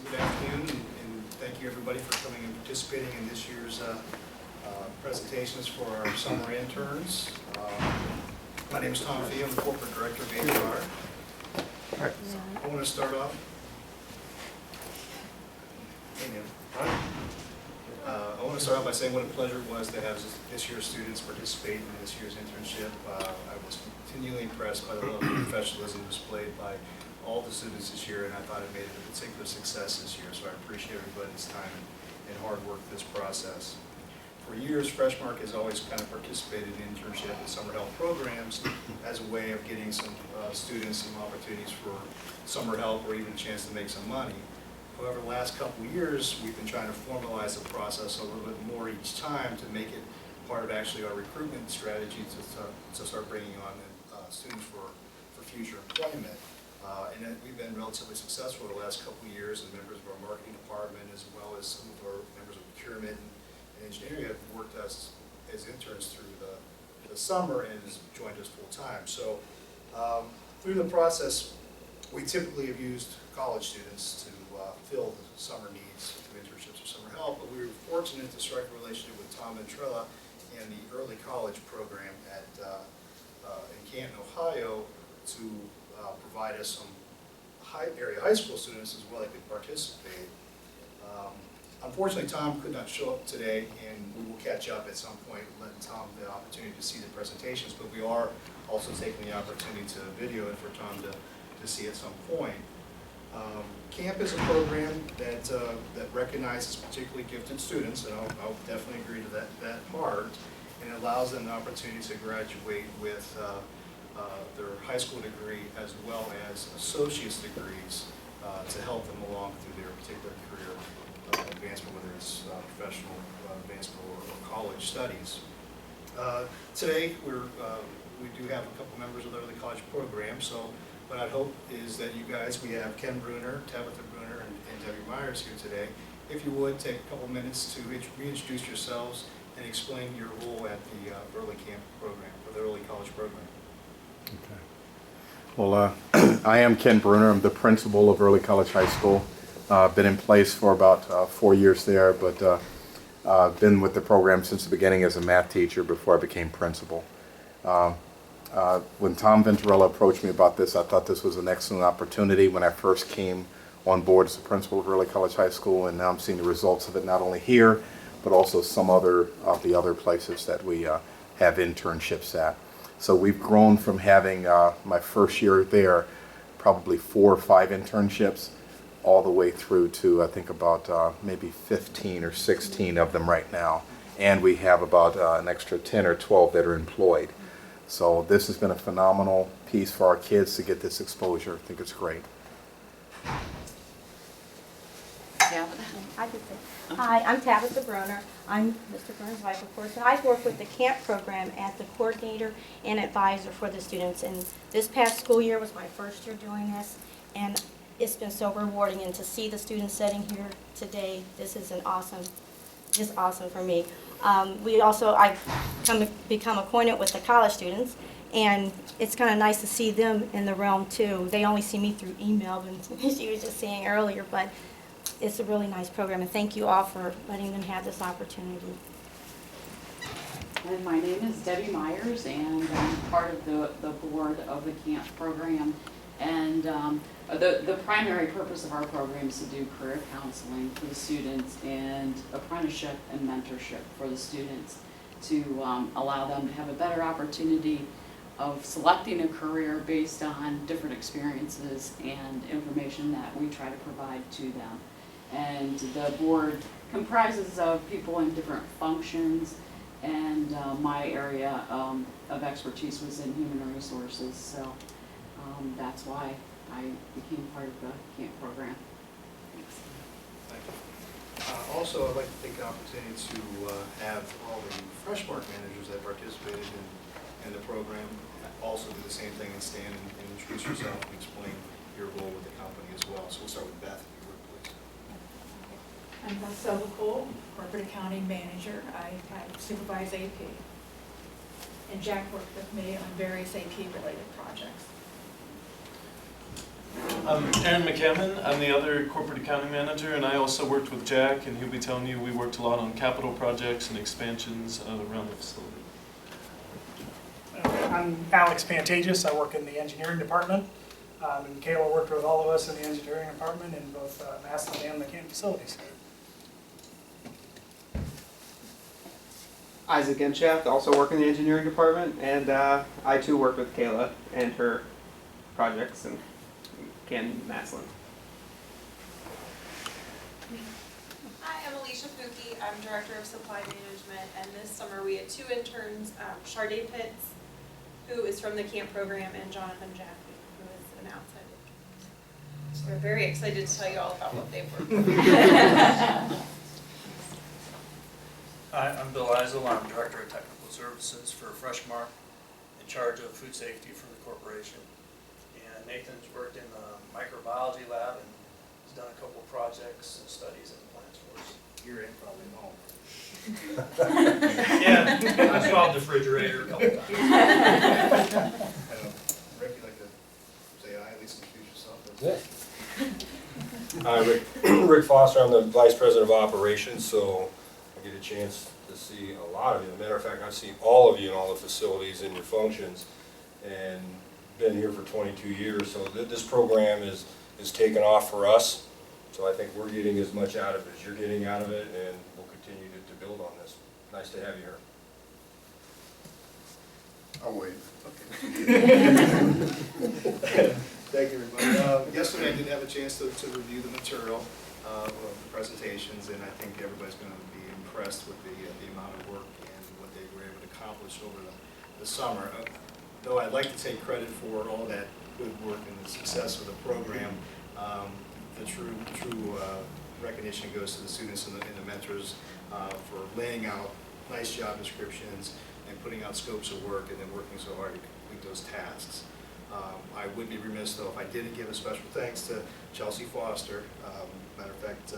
Good afternoon, and thank you everybody for coming and participating in this year's presentations for our summer interns. My name is Tom Fee. I'm the Corporate Director of HR. All right. I want to start off. I want to start off by saying what a pleasure it was to have this year's students participate in this year's internship. I was continually impressed by the level of professionalism displayed by all the students this year, and I thought it made it a particular success this year, so I appreciate everybody's time and hard work this process. For years, Freshmark has always kind of participated in internship and summer help programs as a way of getting some students some opportunities for summer help or even a chance to make some money. However, the last couple of years, we've been trying to formalize the process a little bit more each time to make it part of actually our recruitment strategy to start bringing on students for future employment. And we've been relatively successful the last couple of years, and members of our marketing department as well as some of our members of procurement and engineering have worked us as interns through the summer and has joined us full time. So through the process, we typically have used college students to fill the summer needs through internships or summer help, but we were fortunate to strike a relationship with Tom Ventrella and the early college program at in Canton, Ohio, to provide us some area high school students as well that could participate. Unfortunately, Tom could not show up today, and we will catch up at some point, letting Tom the opportunity to see the presentations, but we are also taking the opportunity to video it for Tom to see at some point. CAMP is a program that recognizes particularly gifted students, and I'll definitely agree to that part, and it allows them the opportunity to graduate with their high school degree as well as associate's degrees to help them along through their particular career advancement, whether it's professional advancement or college studies. Today, we do have a couple members of the early college program, so what I hope is that you guys, we have Ken Bruner, Tabitha Bruner, and Debbie Myers here today. If you would, take a couple minutes to reintroduce yourselves and explain your role at the early camp program, or the early college program. Okay. Well, I am Ken Bruner. I'm the principal of Early College High School. Been in place for about 4 years there, but been with the program since the beginning as a math teacher before I became principal. When Tom Ventrella approached me about this, I thought this was an excellent opportunity when I first came on board as a principal of Early College High School, and now I'm seeing the results of it not only here, but also some of the other places that we have internships at. So we've grown from having my first year there, probably 4 or 5 internships, all the way through to I think about maybe 15 or 16 of them right now. And we have about an extra 10 or 12 that are employed. So this has been a phenomenal piece for our kids to get this exposure. I think it's great. Hi, I'm Tabitha Bruner. I'm Mr. Bruner's wife, of course, and I work with the CAMP program as the coordinator and advisor for the students. And this past school year was my first year doing this, and it's been so rewarding. And to see the students sitting here today, this is just awesome for me. I've become acquainted with the college students, and it's kind of nice to see them in the realm too. They only see me through email, and she was just saying earlier, but it's a really nice program, and thank you all for letting them have this opportunity. And my name is Debbie Myers, and I'm part of the board of the CAMP program. And the primary purpose of our program is to do career counseling for the students and apprenticeship and mentorship for the students to allow them to have a better opportunity of selecting a career based on different experiences and information that we try to provide to them. And the board comprises of people in different functions, and my area of expertise was in human resources, so that's why I became part of the CAMP program. Thanks. Thank you. Also, I'd like to take the opportunity to have all the Freshmark managers that participated in the program also do the same thing and stand and introduce yourself and explain your role with the company as well. So we'll start with Beth, if you would, please. I'm Beth Sobel, Corporate Accounting Manager. I supervise AP. And Jack worked with me on various AP-related projects. I'm Aaron McCammon. I'm the other corporate accounting manager, and I also worked with Jack, and he'll be telling you we worked a lot on capital projects and expansions around the facility. I'm Alex Pantages. I work in the engineering department. And Kayla worked with all of us in the engineering department in both Massillon and the Canton facilities. Isaac Genshaft, also work in the engineering department, and I too work with Kayla and her projects in Canton, Massillon. Hi, I'm Alicia Fuki. I'm Director of Supply Management, and this summer we had 2 interns, Sharday Pitts, who is from the camp program, and Jonathan Jaffe, who is an outside intern. So we're very excited to tell you all about what they've worked on. Hi, I'm Bill Eisel. I'm Director of Technical Services for Freshmark, in charge of food safety for the corporation. And Nathan's worked in the microbiology lab and has done a couple projects and studies in the plants for us. You're in probably home. Yeah, I swabbed the refrigerator a couple times. Rick, you like to say hi, at least introduce yourself? Hi, Rick Foster. I'm the Vice President of Operations, so I get a chance to see a lot of you. As a matter of fact, I've seen all of you in all the facilities and your functions, and been here for 22 years. So this program is taken off for us. So I think we're getting as much out of it as you're getting out of it, and we'll continue to build on this. Nice to have you here. I'll wait. Thank you, everybody. Yesterday I did have a chance to review the material of the presentations, and I think everybody's going to be impressed with the amount of work and what they were able to accomplish over the summer. Though I'd like to take credit for all that good work and the success of the program, the true recognition goes to the students and the mentors for laying out nice job descriptions and putting out scopes of work and then working so hard to complete those tasks. I would be remiss though if I didn't give a special thanks to Chelsea Foster. Matter of fact,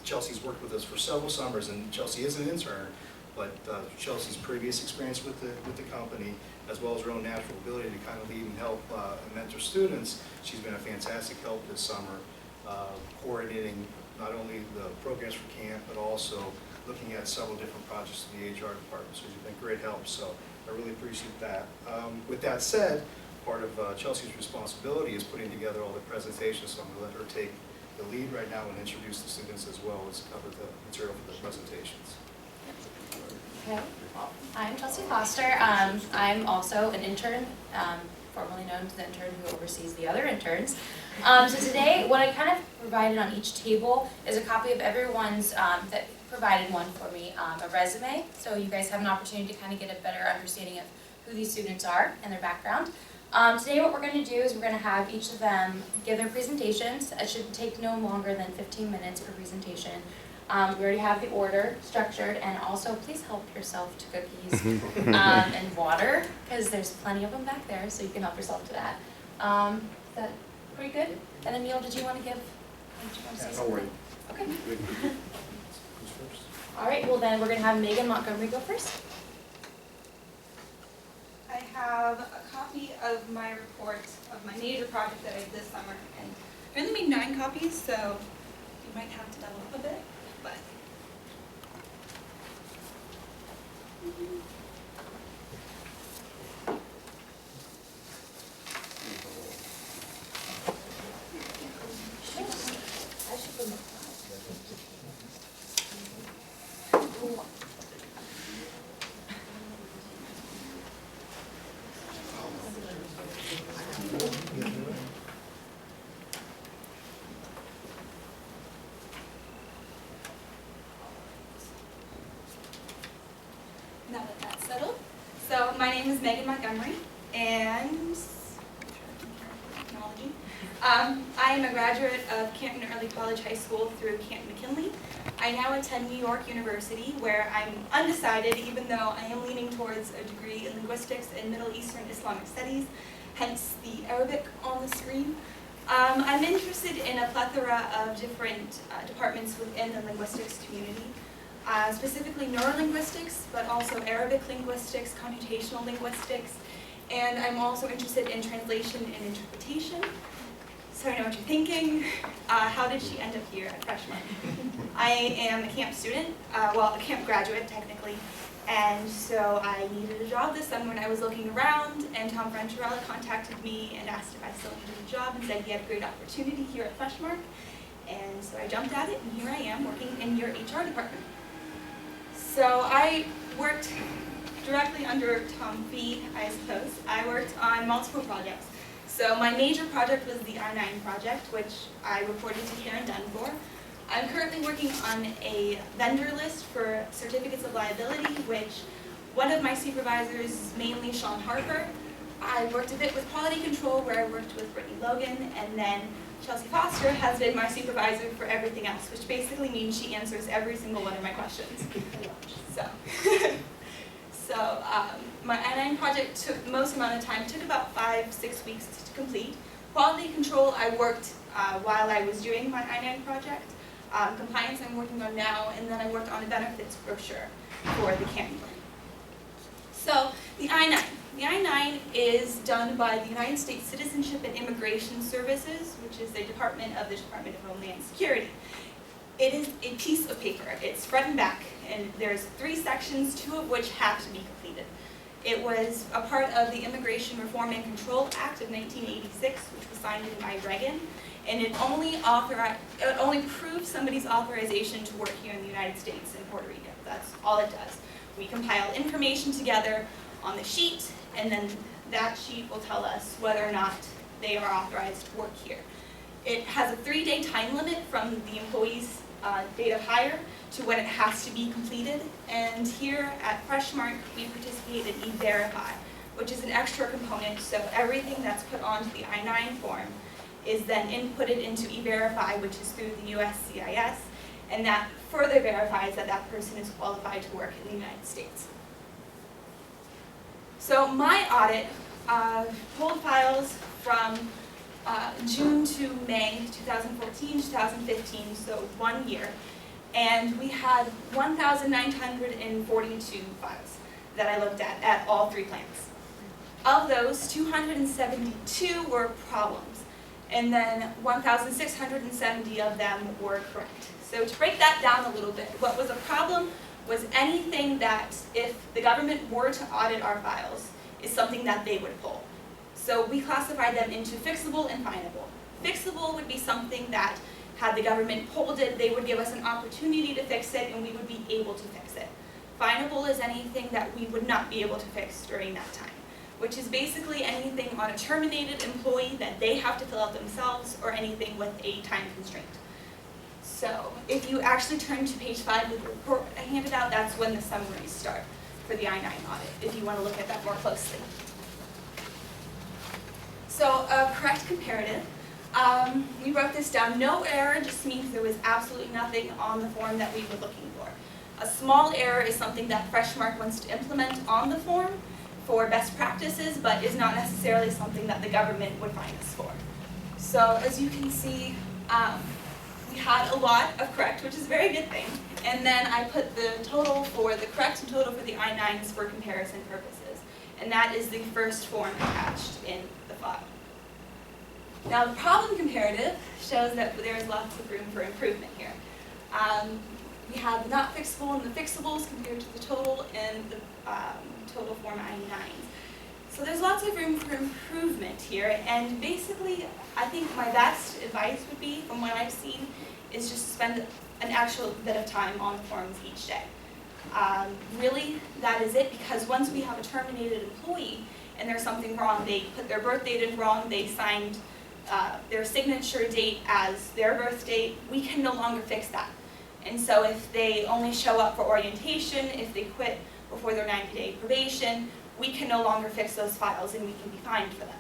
Chelsea's worked with us for several summers, and Chelsea is an intern, but Chelsea's previous experience with the company, as well as her own natural ability to kind of lead and help and mentor students, she's been a fantastic help this summer, coordinating not only the programs for camp, but also looking at several different projects in the HR department. So she's been great help, so I really appreciate that. With that said, part of Chelsea's responsibility is putting together all the presentations, so I'm going to let her take the lead right now and introduce the students as well as cover the material for the presentations. Okay, well, I'm Chelsea Foster. I'm also an intern, formerly known as the intern who oversees the other interns. So today, what I kind of provided on each table is a copy of everyone's, that provided one for me, a resume. So you guys have an opportunity to kind of get a better understanding of who these students are and their background. Today what we're going to do is we're going to have each of them give their presentations. It should take no longer than 15 minutes per presentation. We already have the order structured, and also please help yourself to cookies and water, because there's plenty of them back there, so you can help yourself to that. Is that pretty good? And then Neil, did you want to give? Did you want to say something? Okay. Who's first? All right. Well, then we're going to have Megan Montgomery go first. I have a copy of my report of my major project that I did this summer, and I only made 9 copies, so you might have to double up a bit, but. Now that that's settled. So my name is Megan Montgomery, and technology. I am a graduate of Canton Early College High School through Canton McKinley. I now attend New York University, where I'm undecided, even though I am leaning towards a degree in linguistics and Middle Eastern Islamic Studies, hence the Arabic on the screen. I'm interested in a plethora of different departments within the linguistics community. Specifically neurolinguistics, but also Arabic linguistics, computational linguistics, and I'm also interested in translation and interpretation. So I know what you're thinking. How did she end up here at Freshman? I am a camp student, well, a camp graduate technically, and so I needed a job this summer when I was looking around, and Tom Frencherella contacted me and asked if I still needed a job and said he had a great opportunity here at Freshmark, and so I jumped at it, and here I am working in your HR department. So I worked directly under Tom V, I suppose. I worked on multiple projects. So my major project was the I-9 project, which I reported to Karen Dunn for. I'm currently working on a vendor list for certificates of liability, which one of my supervisors, mainly Sean Harper, I worked a bit with quality control where I worked with Brittany Logan, and then Chelsea Foster has been my supervisor for everything else, which basically means she answers every single one of my questions. So, my I-9 project took the most amount of time, took about 5-6 weeks to complete. Quality control I worked while I was doing my I-9 project. Compliance I'm working on now, and then I worked on a benefits brochure for the camping plan. So, the I-9. The I-9 is done by the United States Citizenship and Immigration Services, which is the Department of Homeland Security. It is a piece of paper. It's front and back, and there's 3 sections, 2 of which have to be completed. It was a part of the Immigration Reform and Control Act of 1986, which was signed by Reagan, and it only proves somebody's authorization to work here in the United States and Puerto Rico. That's all it does. We compile information together on the sheet, and then that sheet will tell us whether or not they are authorized to work here. It has a 3-day time limit from the employee's date of hire to when it has to be completed. And here at Freshmark, we participate in E-Verify, which is an extra component. So everything that's put onto the I-9 form is then inputted into E-Verify, which is through the USCIS, and that further verifies that that person is qualified to work in the United States. So my audit pulled files from June to May 2014, 2015, so 1 year. And we had 1,942 files that I looked at all 3 plants. Of those, 272 were problems, and then 1,670 of them were correct. So to break that down a little bit, what was a problem was anything that, if the government were to audit our files, is something that they would pull. So we classified them into fixable and finable. Fixable would be something that, had the government pulled it, they would give us an opportunity to fix it, and we would be able to fix it. Finable is anything that we would not be able to fix during that time, which is basically anything on a terminated employee that they have to fill out themselves, or anything with a time constraint. So if you actually turn to page 5 of the report I handed out, that's when the summaries start for the I-9 audit, if you want to look at that more closely. So a correct comparative. We wrote this down. No error just means there was absolutely nothing on the form that we were looking for. A small error is something that Freshmark wants to implement on the form for best practices, but is not necessarily something that the government would find us for. So as you can see, we had a lot of correct, which is a very good thing. And then I put the total for the correct and total for the I-9s for comparison purposes. And that is the first form attached in the file. Now the problem comparative shows that there is lots of room for improvement here. We have the not fixable and the fixables compared to the total and the total form I-9s. So there's lots of room for improvement here, and basically I think my best advice would be, from what I've seen, is just spend an actual bit of time on the forms each day. Really, that is it, because once we have a terminated employee and there's something wrong, they put their birth date in wrong, they signed their signature date as their birth date, we can no longer fix that. And so if they only show up for orientation, if they quit before their 90-day probation, we can no longer fix those files and we can be fined for them.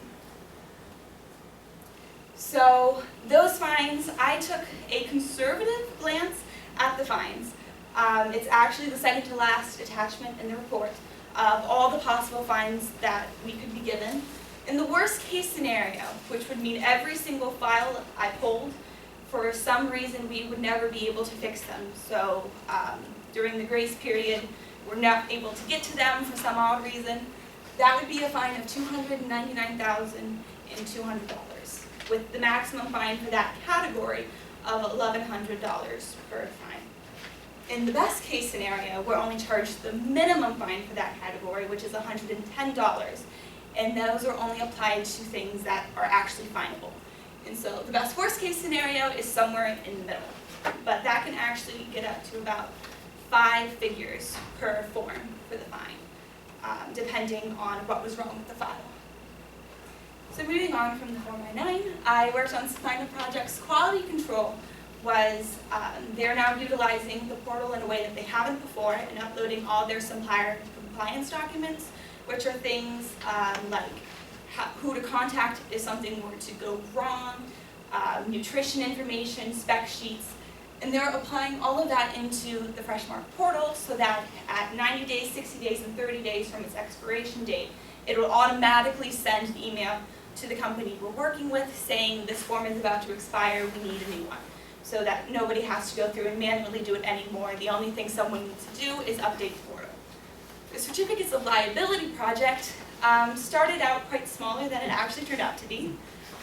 So those fines, I took a conservative glance at the fines. It's actually the second to last attachment in the report of all the possible fines that we could be given. In the worst case scenario, which would mean every single file I pulled, for some reason we would never be able to fix them. So during the grace period, we're not able to get to them for some odd reason. That would be a fine of $299,200. with the maximum fine for that category of $1,100 per fine. In the best case scenario, we're only charged the minimum fine for that category, which is $110, and those are only applied to things that are actually finable. And so the best worst case scenario is somewhere in the middle, but that can actually get up to about 5 figures per form for the fine, depending on what was wrong with the file. So moving on from the Form I-9, I worked on some minor projects. Quality control was, they're now utilizing the portal in a way that they haven't before and uploading all their supplier compliance documents, which are things like who to contact if something were to go wrong, nutrition information, spec sheets, and they're applying all of that into the Freshmark portal so that at 90 days, 60 days, and 30 days from its expiration date, it will automatically send an email to the company we're working with saying this form is about to expire, we need a new one, so that nobody has to go through and manually do it anymore. The only thing someone needs to do is update the portal. The Certificates of Liability project started out quite smaller than it actually turned out to be.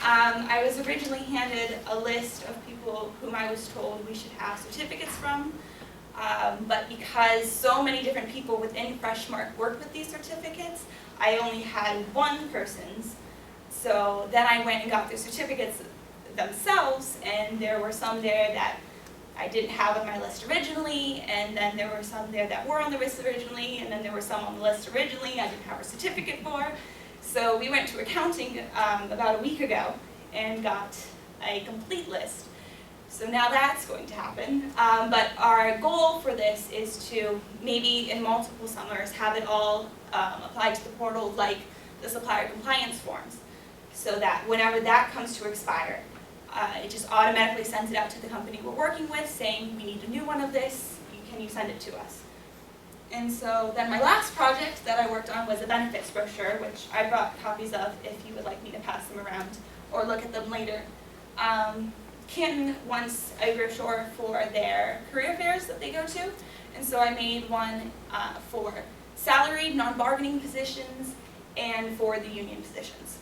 I was originally handed a list of people whom I was told we should have certificates from, but because so many different people within Freshmark work with these certificates, I only had one person's. So then I went and got their certificates themselves, and there were some there that I didn't have on my list originally, and then there were some there that were on the list originally, and then there were some on the list originally I didn't have a certificate for. So we went to accounting about a week ago and got a complete list. So now that's going to happen. But our goal for this is to maybe in multiple summers have it all applied to the portal like the supplier compliance forms, so that whenever that comes to expire, it just automatically sends it out to the company we're working with saying we need a new one of this, can you send it to us? And so then my last project that I worked on was a benefits brochure, which I brought copies of if you would like me to pass them around or look at them later. Canton wants a brochure for their career fairs that they go to, and so I made one for salaried, non-bargaining positions and for the union positions.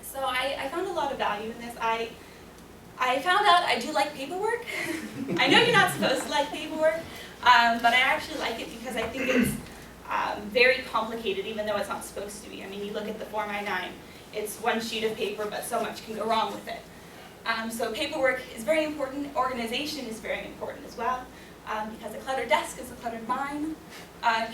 So I found a lot of value in this. I found out I do like paperwork. I know you're not supposed to like paperwork, but I actually like it because I think it's very complicated, even though it's not supposed to be. I mean, you look at the Form I-9, it's one sheet of paper, but so much can go wrong with it. So paperwork is very important. Organization is very important as well, because a cluttered desk is a cluttered mind.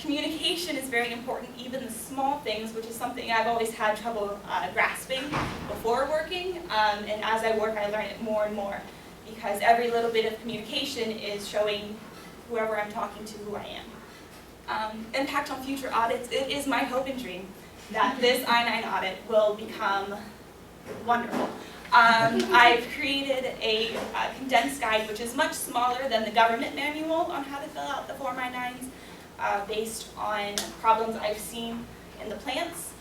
Communication is very important, even the small things, which is something I've always had trouble grasping before working, and as I work I learn it more and more, because every little bit of communication is showing whoever I'm talking to who I am. Impact on future audits, it is my hope and dream that this I-9 audit will become wonderful. I've created a condensed guide which is much smaller than the government manual on how to fill out the Form I-9s. Based on problems I've seen in the plants.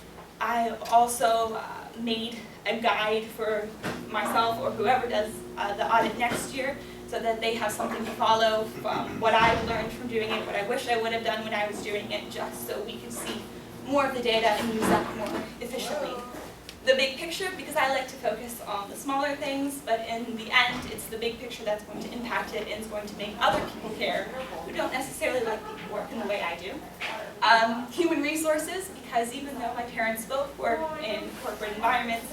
I also made a guide for myself or whoever does the audit next year so that they have something to follow from what I've learned from doing it, what I wish I would have done when I was doing it, just so we can see more of the data and use that more efficiently. The big picture, because I like to focus on the smaller things, but in the end, it's the big picture that's going to impact it and is going to make other people care who don't necessarily like people work in the way I do. Human resources, because even though my parents both work in corporate environments,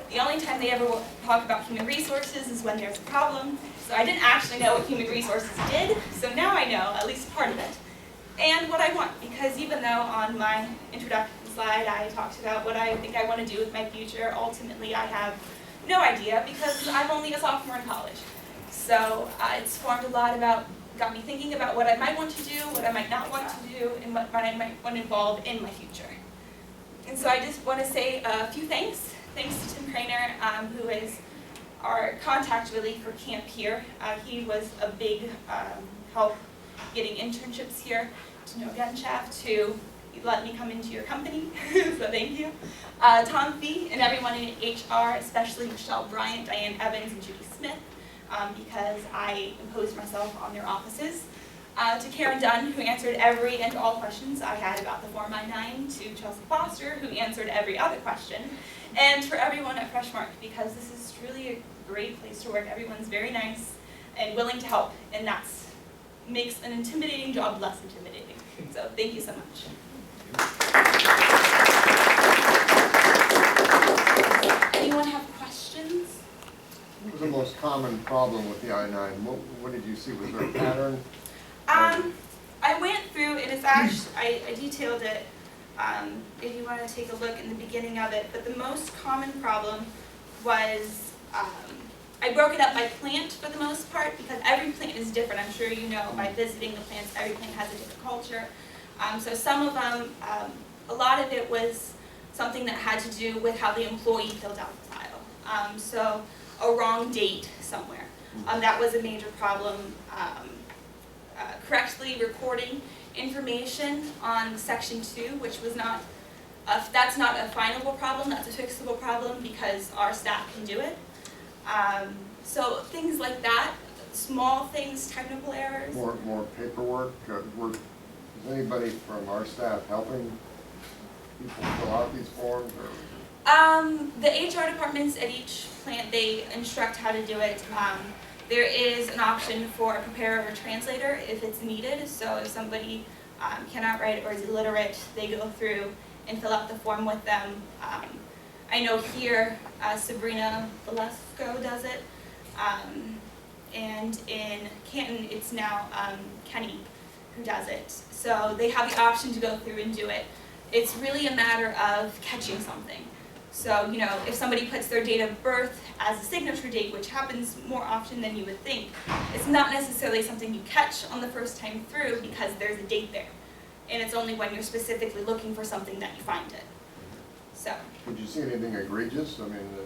the only time they ever talk about human resources is when there's a problem. So I didn't actually know what human resources did, so now I know at least part of it. And what I want, because even though on my introduction slide I talked about what I think I want to do with my future, ultimately I have no idea because I'm only a sophomore in college. So it's formed a lot about, got me thinking about what I might want to do, what I might not want to do, and what I might want to involve in my future. And so I just want to say a few thanks. Thanks to Tim Craner, who is our contact really for camp here. He was a big help getting internships here, to know Gunshaf, to let me come into your company, so thank you. Tom Fee and everyone in HR, especially Michelle Bryant, Diane Evans, and Judy Smith, because I imposed myself on their offices. to Karen Dunn, who answered every and all questions I had about the Form I-9, to Chelsea Foster, who answered every other question, and for everyone at Freshmark, because this is truly a great place to work. Everyone's very nice and willing to help, and that makes an intimidating job less intimidating. So thank you so much. Anyone have questions? What was the most common problem with the I-9? What did you see? Was there a pattern? I went through, and it's actually, I detailed it, if you want to take a look in the beginning of it, but the most common problem was, I broke it up by plant for the most part, because every plant is different. I'm sure you know by visiting the plants, every plant has a different culture. So some of them, a lot of it was something that had to do with how the employee filled out the file. So a wrong date somewhere. That was a major problem. Correctly recording information on Section 2, which was not, that's not a findable problem, that's a fixable problem because our staff can do it. So things like that, small things, technical errors. More paperwork? Is anybody from our staff helping people fill out these forms? Or? The HR departments at each plant, they instruct how to do it. There is an option for a preparer or translator if it's needed. So if somebody cannot write or is illiterate, they go through and fill out the form with them. I know here Sabrina Velasco does it, and in Canton it's now Kenny who does it. So they have the option to go through and do it. It's really a matter of catching something. So, you know, if somebody puts their date of birth as a signature date, which happens more often than you would think, it's not necessarily something you catch on the first time through because there's a date there. And it's only when you're specifically looking for something that you find it. So. Did you see anything egregious? I mean, the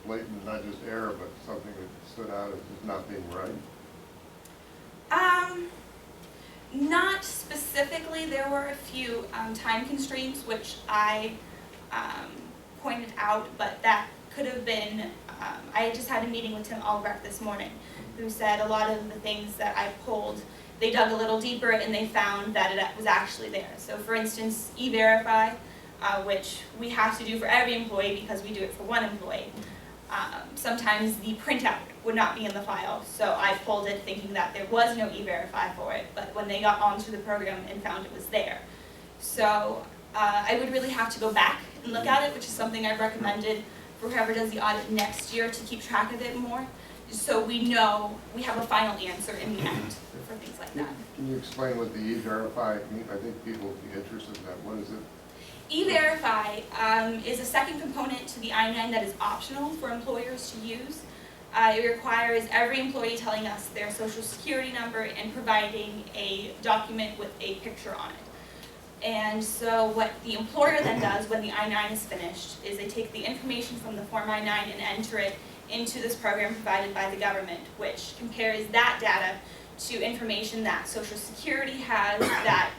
blatant, not just error, but something that stood out as not being right? Not specifically. There were a few time constraints which I pointed out, but that could have been, I just had a meeting with Tim Albrecht this morning who said a lot of the things that I pulled, they dug a little deeper and they found that it was actually there. So for instance, E-Verify, which we have to do for every employee because we do it for one employee. Sometimes the printout would not be in the file, so I pulled it thinking that there was no E-Verify for it, but when they got onto the program and found it was there. So I would really have to go back and look at it, which is something I've recommended for whoever does the audit next year to keep track of it more, so we know we have a final answer in the end for things like that. Can you explain what the E-Verify means? I think people would be interested in that. What is it? E-Verify is a second component to the I-9 that is optional for employers to use. It requires every employee telling us their social security number and providing a document with a picture on it. And so what the employer then does when the I-9 is finished is they take the information from the Form I-9 and enter it into this program provided by the government, which compares that data to information that Social Security has, that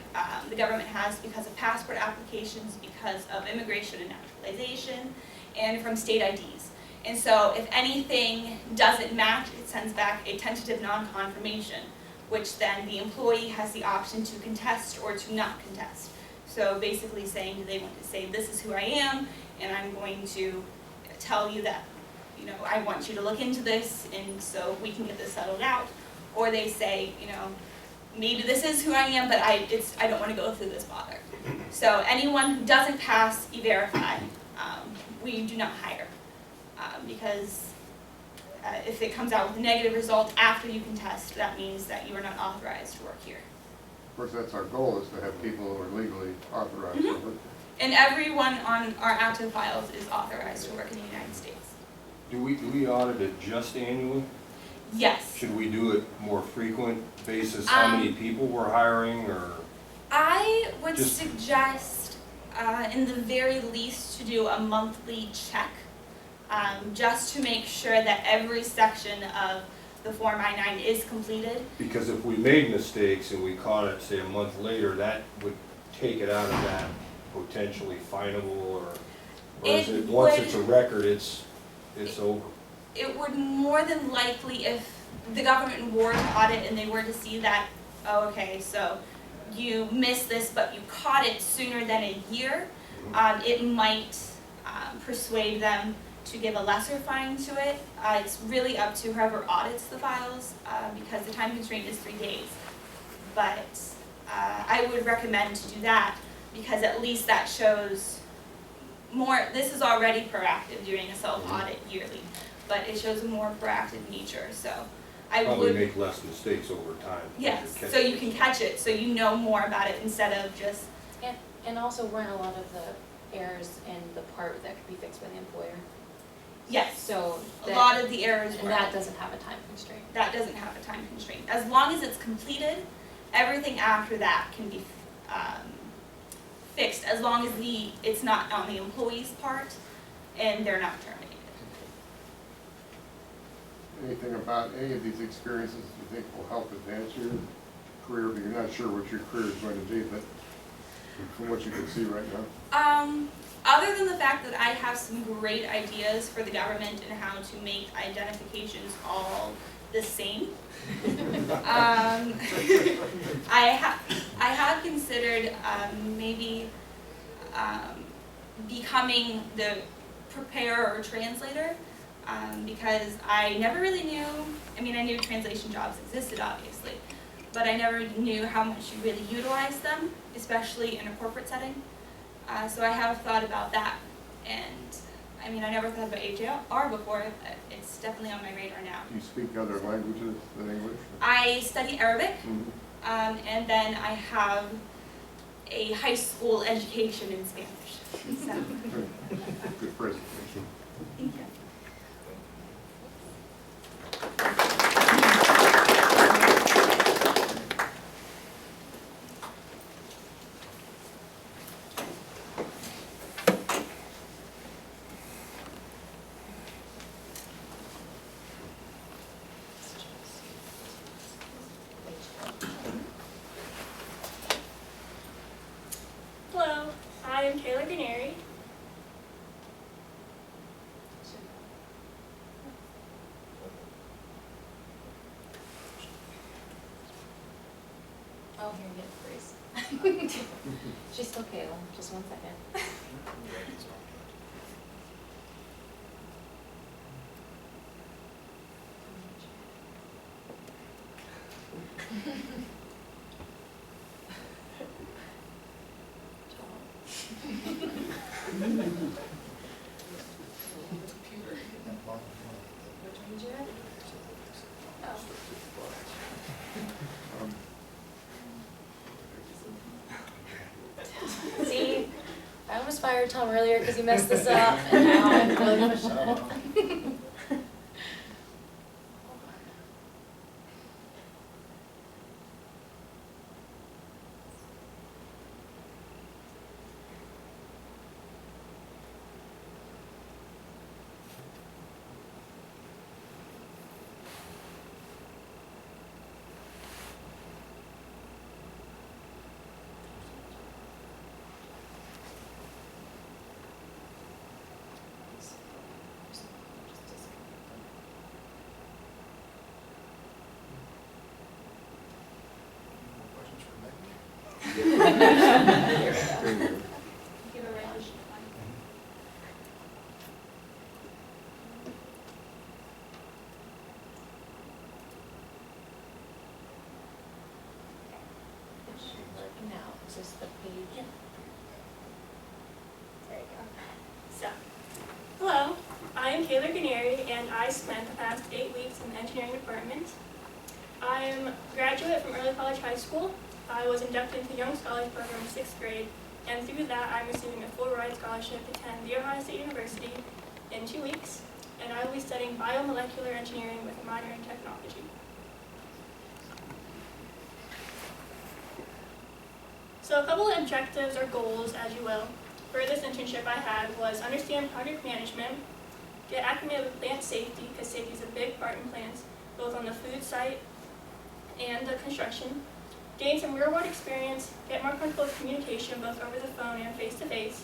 the government has because of passport applications, because of immigration and naturalization, and from state IDs. And so if anything doesn't match, it sends back a tentative non-confirmation, which then the employee has the option to contest or to not contest. So basically saying, do they want to say, this is who I am, and I'm going to tell you that, you know, I want you to look into this, and so we can get this settled out. Or they say, you know, maybe this is who I am, but I don't want to go through this bother. So anyone who doesn't pass E-Verify, we do not hire. Because if it comes out with a negative result after you contest, that means that you are not authorized to work here. Of course, that's our goal, is to have people who are legally authorized to work. And everyone on our active files is authorized to work in the United States. Do we audit it just annually? Yes. Should we do it more frequent basis, how many people we're hiring, or? I would Just- suggest, in the very least, to do a monthly check, just to make sure that every section of the Form I-9 is completed. Because if we made mistakes and we caught it, say, a month later, that would take it out of that potentially finable, or is it, once it's a record, it's over? It would more than likely, if the government were to audit and they were to see that, oh, okay, so you missed this, but you caught it sooner than a year, it might persuade them to give a lesser fine to it. It's really up to whoever audits the files, because the time constraint is 3 days. But I would recommend to do that, because at least that shows more, this is already proactive, doing a self-audit yearly, but it shows a more proactive nature, so I Probably would. make less mistakes over time. Yes, Catch so you it. can catch it, so you know more about it instead of just, And also weren't a lot of the errors in the part that could be fixed by the employer. yes, So a lot of the errors and were. that doesn't have a time constraint. That doesn't have a time constraint. As long as it's completed, everything after that can be fixed, as long as it's not on the employee's part and they're not terminated. Anything about any of these experiences you think will help advance your career, but you're not sure what your career is going to be, but from what you can see right now? Other than the fact that I have some great ideas for the government and how to make identifications all the same, I have considered maybe becoming the preparer or translator, because I never really knew, I mean, I knew translation jobs existed obviously, but I never knew how much you really utilize them, especially in a corporate setting. So I have thought about that, and I mean, I never thought about HR before. It's definitely on my radar now. Do you speak other languages than English? I study Arabic, and then I have a high school education in Spanish. So, Good presentation. thank you. Hello, I am Taylor Graneri. Oh, here, get Grace. She's still Kayla, just 1 second. Which one did you have? Oh. See, I almost fired Tom earlier because he messed this up, and now I'm really gonna shut up. Give a range. It should work now, it's just the page. There you go. So, hello, I am Taylor Graneri, and I spent the past 8 weeks in the engineering department. I am a graduate from Early College High School. I was inducted into the Young Scholars Program in 6th grade, and through that I'm receiving a full ride scholarship to attend The Ohio State University in 2 weeks, and I will be studying biomolecular engineering with a minor in technology. So a couple of objectives or goals, as you will, for this internship I had was understand project management, get acclimated with plant safety, because safety is a big part in plants, both on the food site and the construction, gain some real-world experience, get more comfortable with communication both over the phone and face-to-face,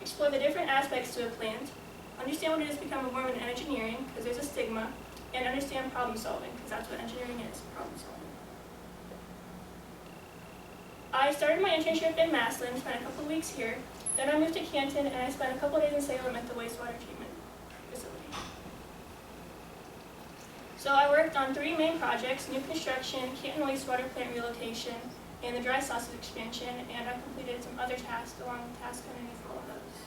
explore the different aspects to a plant, understand what it is to become a woman in engineering, because there's a stigma, and understand problem solving, because that's what engineering is, problem solving. I started my internship in Massillon, spent a couple weeks here. Then I moved to Canton, and I spent a couple days in Salem at the wastewater treatment facility. So I worked on 3 main projects: new construction, Canton wastewater plant relocation, and the dry sausage expansion, and I completed some other tasks along with tasks underneath all of those.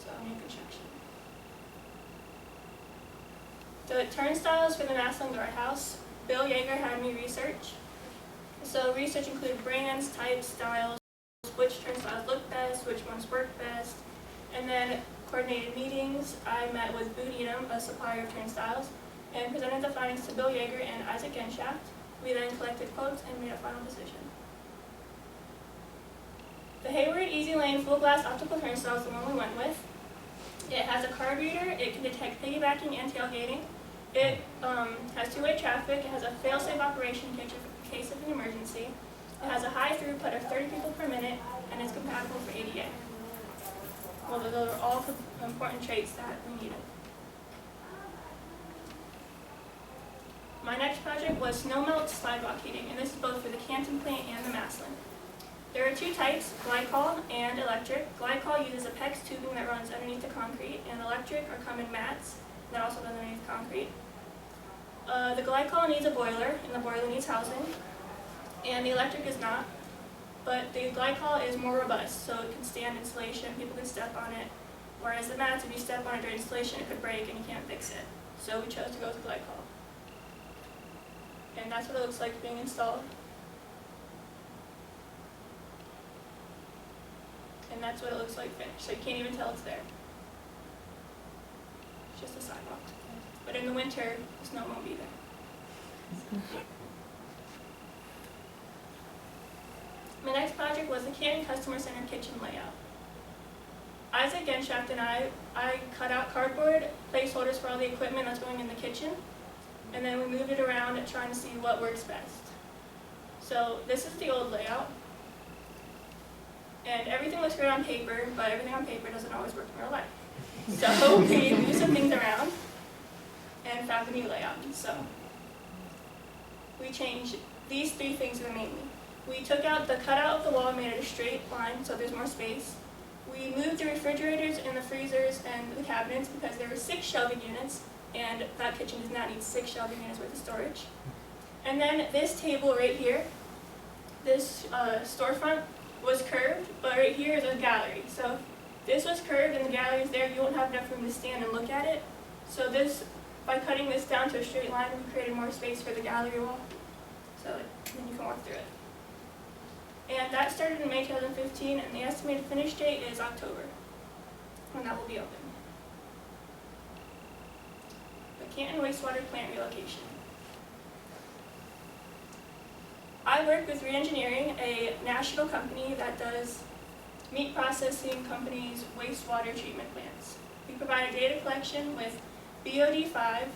So new construction. The turnstiles for the Massillon guardhouse, Bill Yeager had me research. So research included brands, types, styles, which turnstiles look best, which ones work best, and then coordinated meetings. I met with Boot-Edom, a supplier of turnstiles, and presented the findings to Bill Yeager and Isaac Genshaft. We then collected quotes and made a final decision. The Hayward Easy Lane full glass optical turnstile is the one we went with. It has a card reader, it can detect piggybacking and tailgating. It has two-way traffic, it has a fail-safe operation in case of an emergency. It has a high throughput of 30 people per minute, and is compatible for ADA. Well, those are all important traits that we needed. My next project was snow melt slide rock heating, and this is both for the Canton plant and the Massillon. There are 2 types, glycol and electric. Glycol uses a PEX tubing that runs underneath the concrete, and electric are common mats that also run underneath concrete. The glycol needs a boiler, and the boiler needs housing, and the electric is not. But the glycol is more robust, so it can stand installation, people can step on it, whereas the mats, if you step on it during installation, it could break and you can't fix it. So we chose to go with glycol. And that's what it looks like being installed. And that's what it looks like finished, so you can't even tell it's there. It's just a sidewalk. But in the winter, the snow won't be there. My next project was the Canton Customer Center kitchen layout. Isaac Genshaft and I cut out cardboard placeholders for all the equipment that's going in the kitchen, and then we moved it around trying to see what works best. So this is the old layout. And everything looks great on paper, but everything on paper doesn't always work in real life. So we moved some things around and found a new layout. So we changed these 3 things mainly. We took out the cutout of the wall and made it a straight line, so there's more space. We moved the refrigerators and the freezers and the cabinets because there were 6 shelving units, and that kitchen does not need 6 shelving units worth of storage. And then this table right here, this storefront was curved, but right here is a gallery. So if this was curved and the gallery is there, you won't have enough room to stand and look at it. So this, by cutting this down to a straight line, we created more space for the gallery wall, so then you can walk through it. And that started in May 2015, and the estimated finish date is October, when that will be open. The Canton wastewater plant relocation. I work with Reengineering, a national company that does meat processing companies' wastewater treatment plants. We provide data collection with BOD5,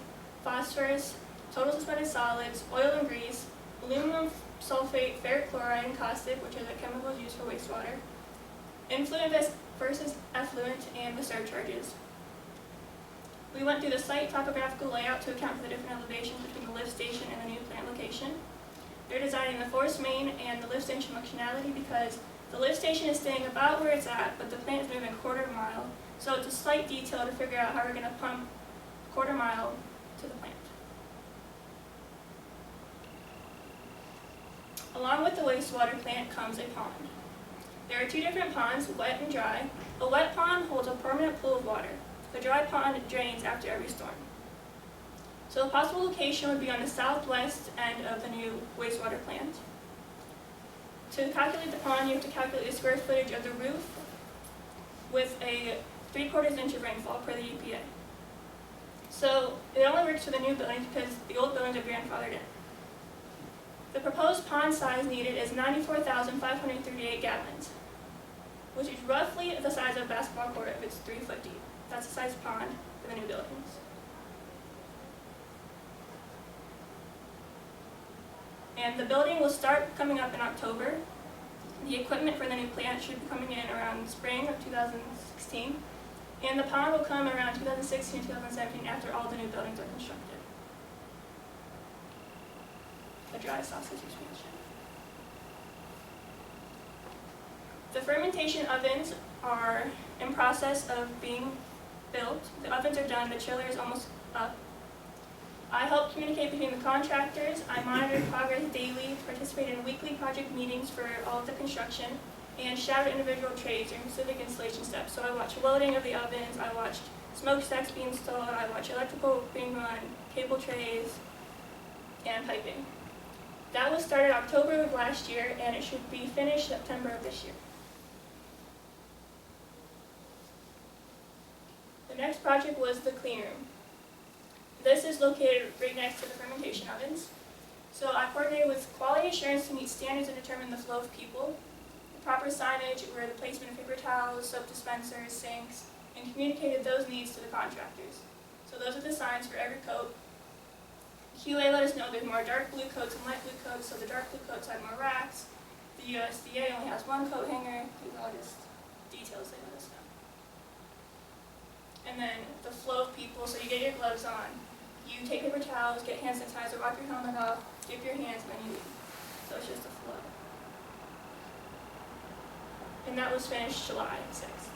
phosphorus, total suspended solids, oil and grease, aluminum sulfate, ferric chloride, and caustic, which are the chemicals used for wastewater, influent versus effluent, and the surcharges. We went through the site topographical layout to account for the different elevations between the lift station and the new plant location. They're designing the force main and the lift station functionality because the lift station is staying about where it's at, but the plant is moving a quarter mile. So it's a slight detail to figure out how we're going to pump a quarter mile to the plant. Along with the wastewater plant comes a pond. There are 2 different ponds, wet and dry. A wet pond holds a permanent pool of water. The dry pond drains after every storm. So a possible location would be on the southwest end of the new wastewater plant. To calculate the pond, you have to calculate the square footage of the roof with a 3/4 inch of rainfall per the EPA. So it only works for the new buildings because the old buildings are grandfathered in. The proposed pond size needed is 94,538 gallons, which is roughly the size of a basketball court if it's 3 foot deep. That's the size pond for the new buildings. And the building will start coming up in October. The equipment for the new plant should be coming in around spring of 2016. And the pond will come around 2016, 2017 after all the new buildings are constructed. A dry sausage expansion. The fermentation ovens are in process of being built. The ovens are done, the chiller is almost up. I help communicate between the contractors. I monitor progress daily, participate in weekly project meetings for all of the construction, and shadow individual trades during specific installation steps. So I watch welding of the ovens, I watched smokestacks being installed, I watch electrical being run, cable trays, and piping. That was started October of last year, and it should be finished September of this year. The next project was the clean room. This is located right next to the fermentation ovens. So I coordinated with quality assurance to meet standards and determine the flow of people, the proper signage where the placement of paper towels, soap dispensers, sinks, and communicated those needs to the contractors. So those are the signs for every coat. QA let us know there's more dark blue coats and light blue coats, so the dark blue coats had more racks. The USDA only has one coat hanger. These are all just details they let us know. And then the flow of people, so you get your gloves on, you take paper towels, get hand sanitizer, wipe your helmet off, dip your hands, and then you leave. So it's just a flow. And that was finished July 6th.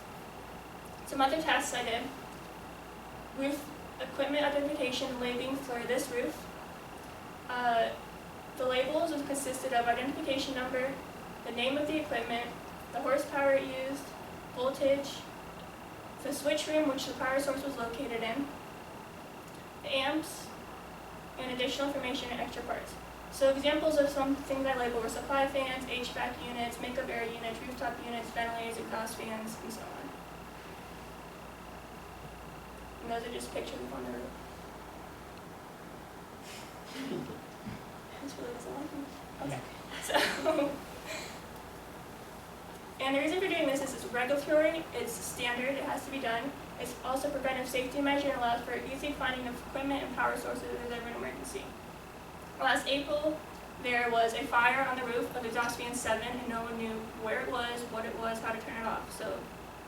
Some other tasks I did. Roof equipment identification and labeling for this roof. The labels consisted of identification number, the name of the equipment, the horsepower it used, voltage, the switch room which the power source was located in, the amps, and additional information and extra parts. So examples of some things I labeled were supply fans, HVAC units, makeup air units, rooftop units, ventilators, exhaust fans, and so on. And those are just pictures of on the roof. This really doesn't like me. Okay. So, and the reason for doing this is it's regulatory, it's standard, it has to be done. It's also a preventive safety measure and allows for easy finding of equipment and power sources if there's ever an emergency. Last April, there was a fire on the roof of exhaust fan 7 and no one knew where it was, what it was, how to turn it off. So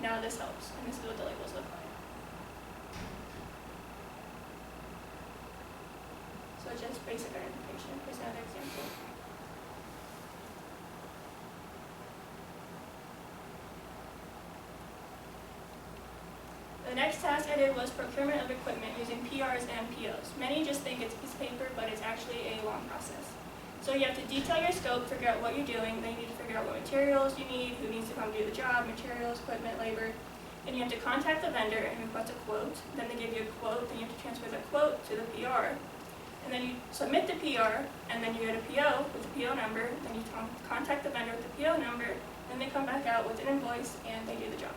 now this helps, and this is what the labels look like. So just basic identification. Here's another example. The next task I did was procurement of equipment using PRs and POs. Many just think it's a piece of paper, but it's actually a long process. So you have to detail your scope, figure out what you're doing, then you need to figure out what materials you need, who needs to come do the job, materials, equipment, labor. Then you have to contact the vendor and request a quote. Then they give you a quote, then you have to transfer the quote to the PR. And then you submit the PR, and then you get a PO with the PO number, then you contact the vendor with the PO number, then they come back out with an invoice and they do the job.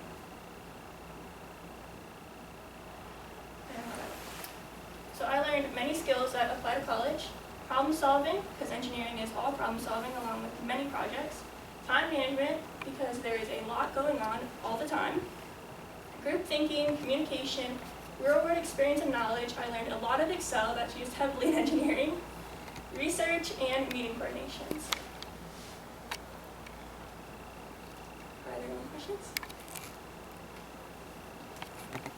So I learned many skills that apply to college. Problem solving, because engineering is all problem solving along with many projects. Time management, because there is a lot going on all the time. Group thinking, communication, real world experience and knowledge. I learned a lot of Excel that's used heavily in engineering. Research and meeting coordinations. Are there any questions?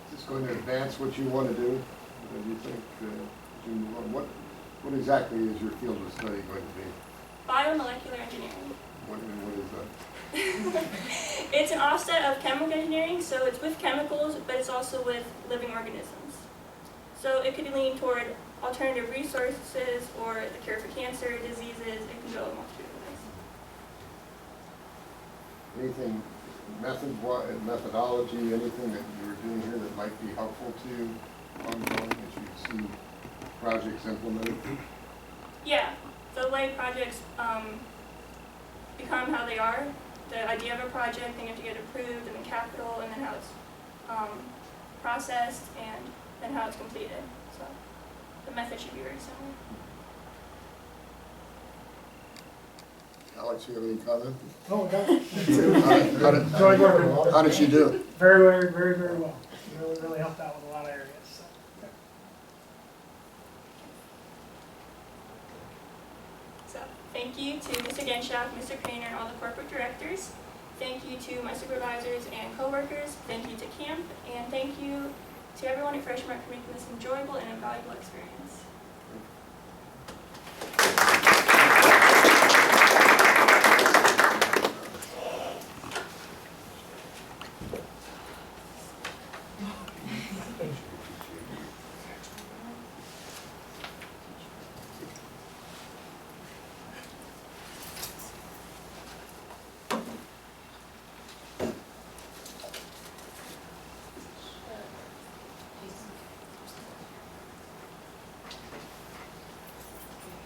Is this going to advance what you want to do? Do you think, what exactly is your field of study going to be? Biomolecular engineering. What is that? It's an offset of chemical engineering, so it's with chemicals, but it's also with living organisms. So it could lean toward alternative resources or the cure for cancer, diseases. It can go a multitude of ways. Anything methodology, anything that you're doing here that might be helpful to you ongoing as you see projects implemented? Yeah, the way projects become how they are, the idea of a project, then you have to get approved, and then capital, and then how it's processed, and then how it's completed. So the method should be very similar. Alex, you have any comment? Oh, God. How did she do? Very, very, very well. Really helped out with a lot of areas. So. So thank you to Mr. Genshaw, Mr. Craner, and all the corporate directors. Thank you to my supervisors and coworkers. Thank you to camp, and thank you to everyone at Freshmark for making this enjoyable and invaluable experience.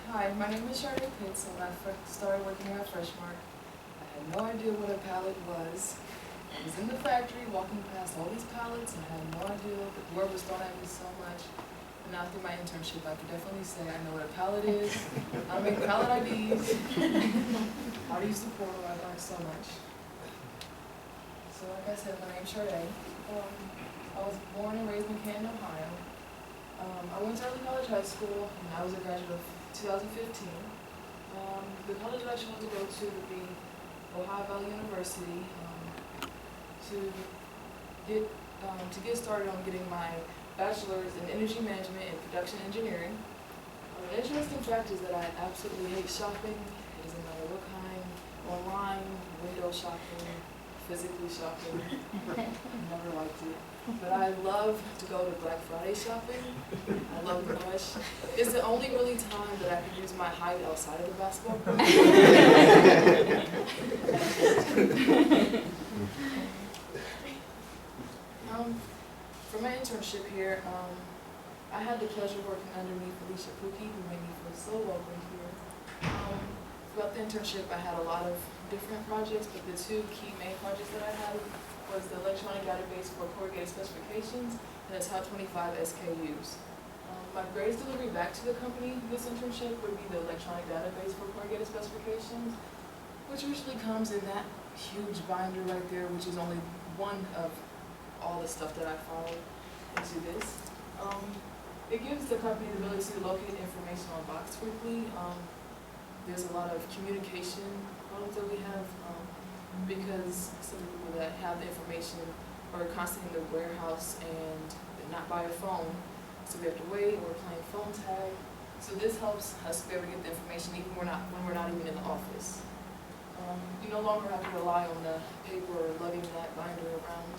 Hi, my name is Charlotte Pitts, and when I first started working at Freshmark, I had no idea what a pallet was. I was in the factory walking past all these pallets and I had no idea. The word was thrown at me so much. And now through my internship, I can definitely say I know what a pallet is, how to make pallet IDs, how to use the portal. I learned so much. So like I said, my name's Charlotte. I was born and raised in Canton, Ohio. I went to Early College High School, and I was a graduate of 2015. The college that I chose to go to would be Ohio Valley University to get started on getting my bachelor's in energy management and production engineering. An interesting fact is that I absolutely hate shopping. It doesn't matter what kind, online, window shopping, physically shopping. Never liked it. But I love to go to Black Friday shopping. I love the rush. It's the only really time that I can use my height outside of the basketball court. For my internship here, I had the pleasure of working underneath Felicia Pookie, who made me feel so welcome here. Throughout the internship, I had a lot of different projects, but the two key main projects that I had was the electronic database for corrugated specifications and the top 25 SKUs. My greatest delivery back to the company this internship would be the electronic database for corrugated specifications, which usually comes in that huge binder right there, which is only one of all the stuff that I followed into this. It gives the company the ability to locate information on box quickly. There's a lot of communication problems that we have because some people that have the information are constantly in the warehouse and they're not by a phone, so we have to wait, or we're playing phone tag. So this helps us be able to get the information even when we're not even in the office. You no longer have to rely on the paper or lugging that binder around.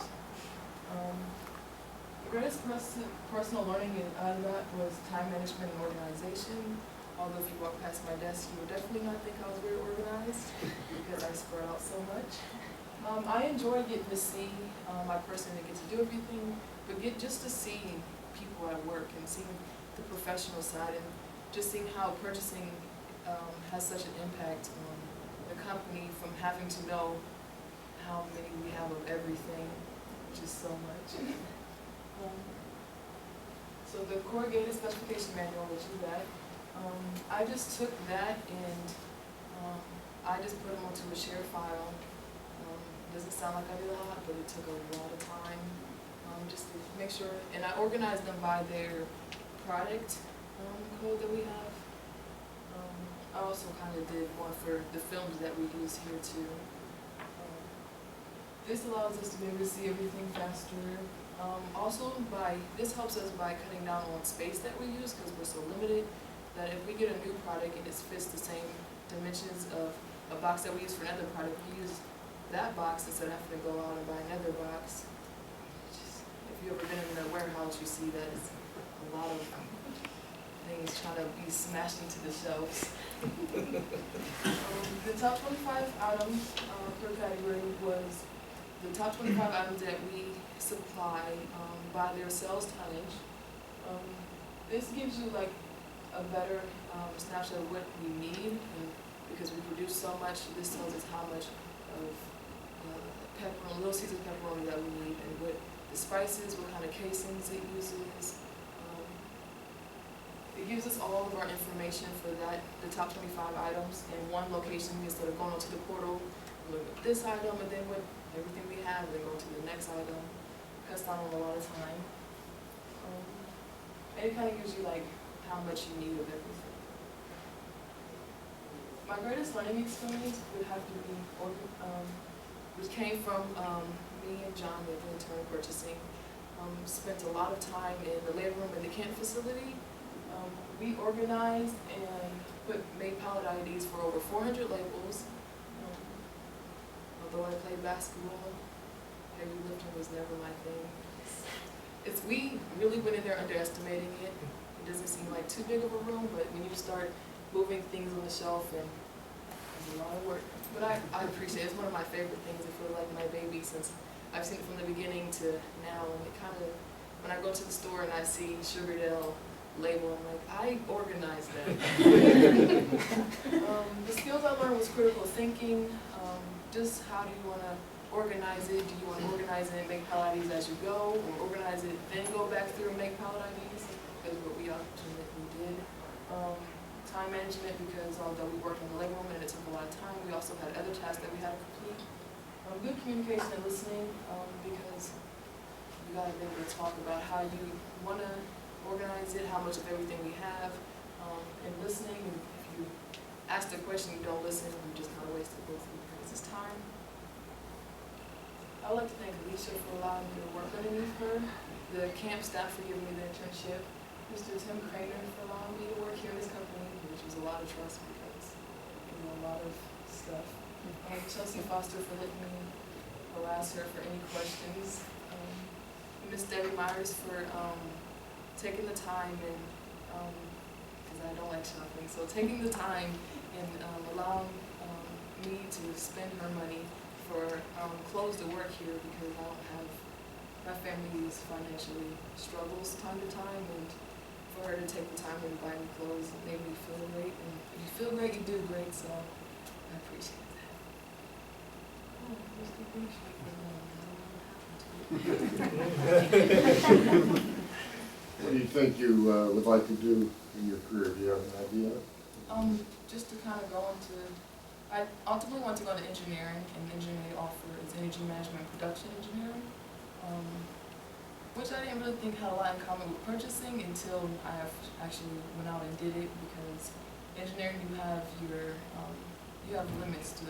The greatest personal learning out of that was time management and organization. Although if you walk past my desk, you would definitely not think I was very organized because I spread out so much. I enjoy getting to see my person and get to do everything, but just to see people at work and seeing the professional side and just seeing how purchasing has such an impact on the company, from having to know how many we have of everything, which is so much. So the corrugated specification manual, which is that, I just took that and I just put them onto a shared file. Doesn't sound like I did a lot, but it took a lot of time just to make sure. And I organized them by their product code that we have. I also kind of did one for the films that we use here too. This allows us to be able to see everything faster. This helps us by cutting down on space that we use because we're so limited. That if we get a new product and it fits the same dimensions of a box that we use for another product, we use that box instead of having to go out and buy another box. If you've ever been in a warehouse, you see that it's a lot of things trying to be smashed into the shelves. The top 25 items per category was the top 25 items that we supply by their sales tonnage. This gives you like a better snapshot of what we need, and because we produce so much, this tells us how much of pepperoni, Little Caesar pepperoni that we need, and what the spices, what kind of casings it uses. It gives us all of our information for the top 25 items in one location instead of going onto the portal, look at this item, and then with everything we have, then go to the next item. Cuts down on a lot of time. And it kind of gives you like how much you need of everything. My greatest learning experience would have to be which came from me and John, the intern purchasing. Spent a lot of time in the labor room in the camp facility. We organized and made pallet IDs for over 400 labels. Although I played basketball, heavy lifting was never my thing. We really went in there underestimating it. It doesn't seem like too big of a room, but when you start moving things on the shelf, and it's a lot of work. But I appreciate it. It's one of my favorite things. I feel like my baby since I've seen it from the beginning to now. And it kind of, when I go to the store and I see Sugardale label, I'm like, I organized that. The skills I learned was critical thinking. Just how do you want to organize it? Do you want to organize it and make pallet IDs as you go, or organize it then go back through and make pallet IDs? Because what we ultimately did. Time management, because although we worked in the labor room and it took a lot of time, we also had other tasks that we had to complete. Good communication and listening, because you got to be able to talk about how you want to organize it, how much of everything we have, and listening. And if you ask the question, you don't listen, you just kind of wasted both of you because it's time. I would like to thank Alicia for allowing me to work underneath her, the camp staff for giving me the internship, Mr. Tim Craner for allowing me to work here in this company, which was a lot of trust because a lot of stuff. Chelsea Foster for letting me harass her for any questions. Miss Debbie Myers for taking the time and, because I don't like shopping, so taking the time and allowing me to spend her money for clothes to work here, because I don't have, my family is financially struggles time to time, and for her to take the time and buy me clothes made me feel great, and if you feel great, you do great, so I appreciate that. Oh, where's the beach? What do you think you would like to do in your career? Do you have an idea? Just to kind of go into, I ultimately want to go into engineering, and engineering offer is energy management and production engineering, which I didn't really think had a lot in common with purchasing until I actually went out and did it, because engineering you have you have limits to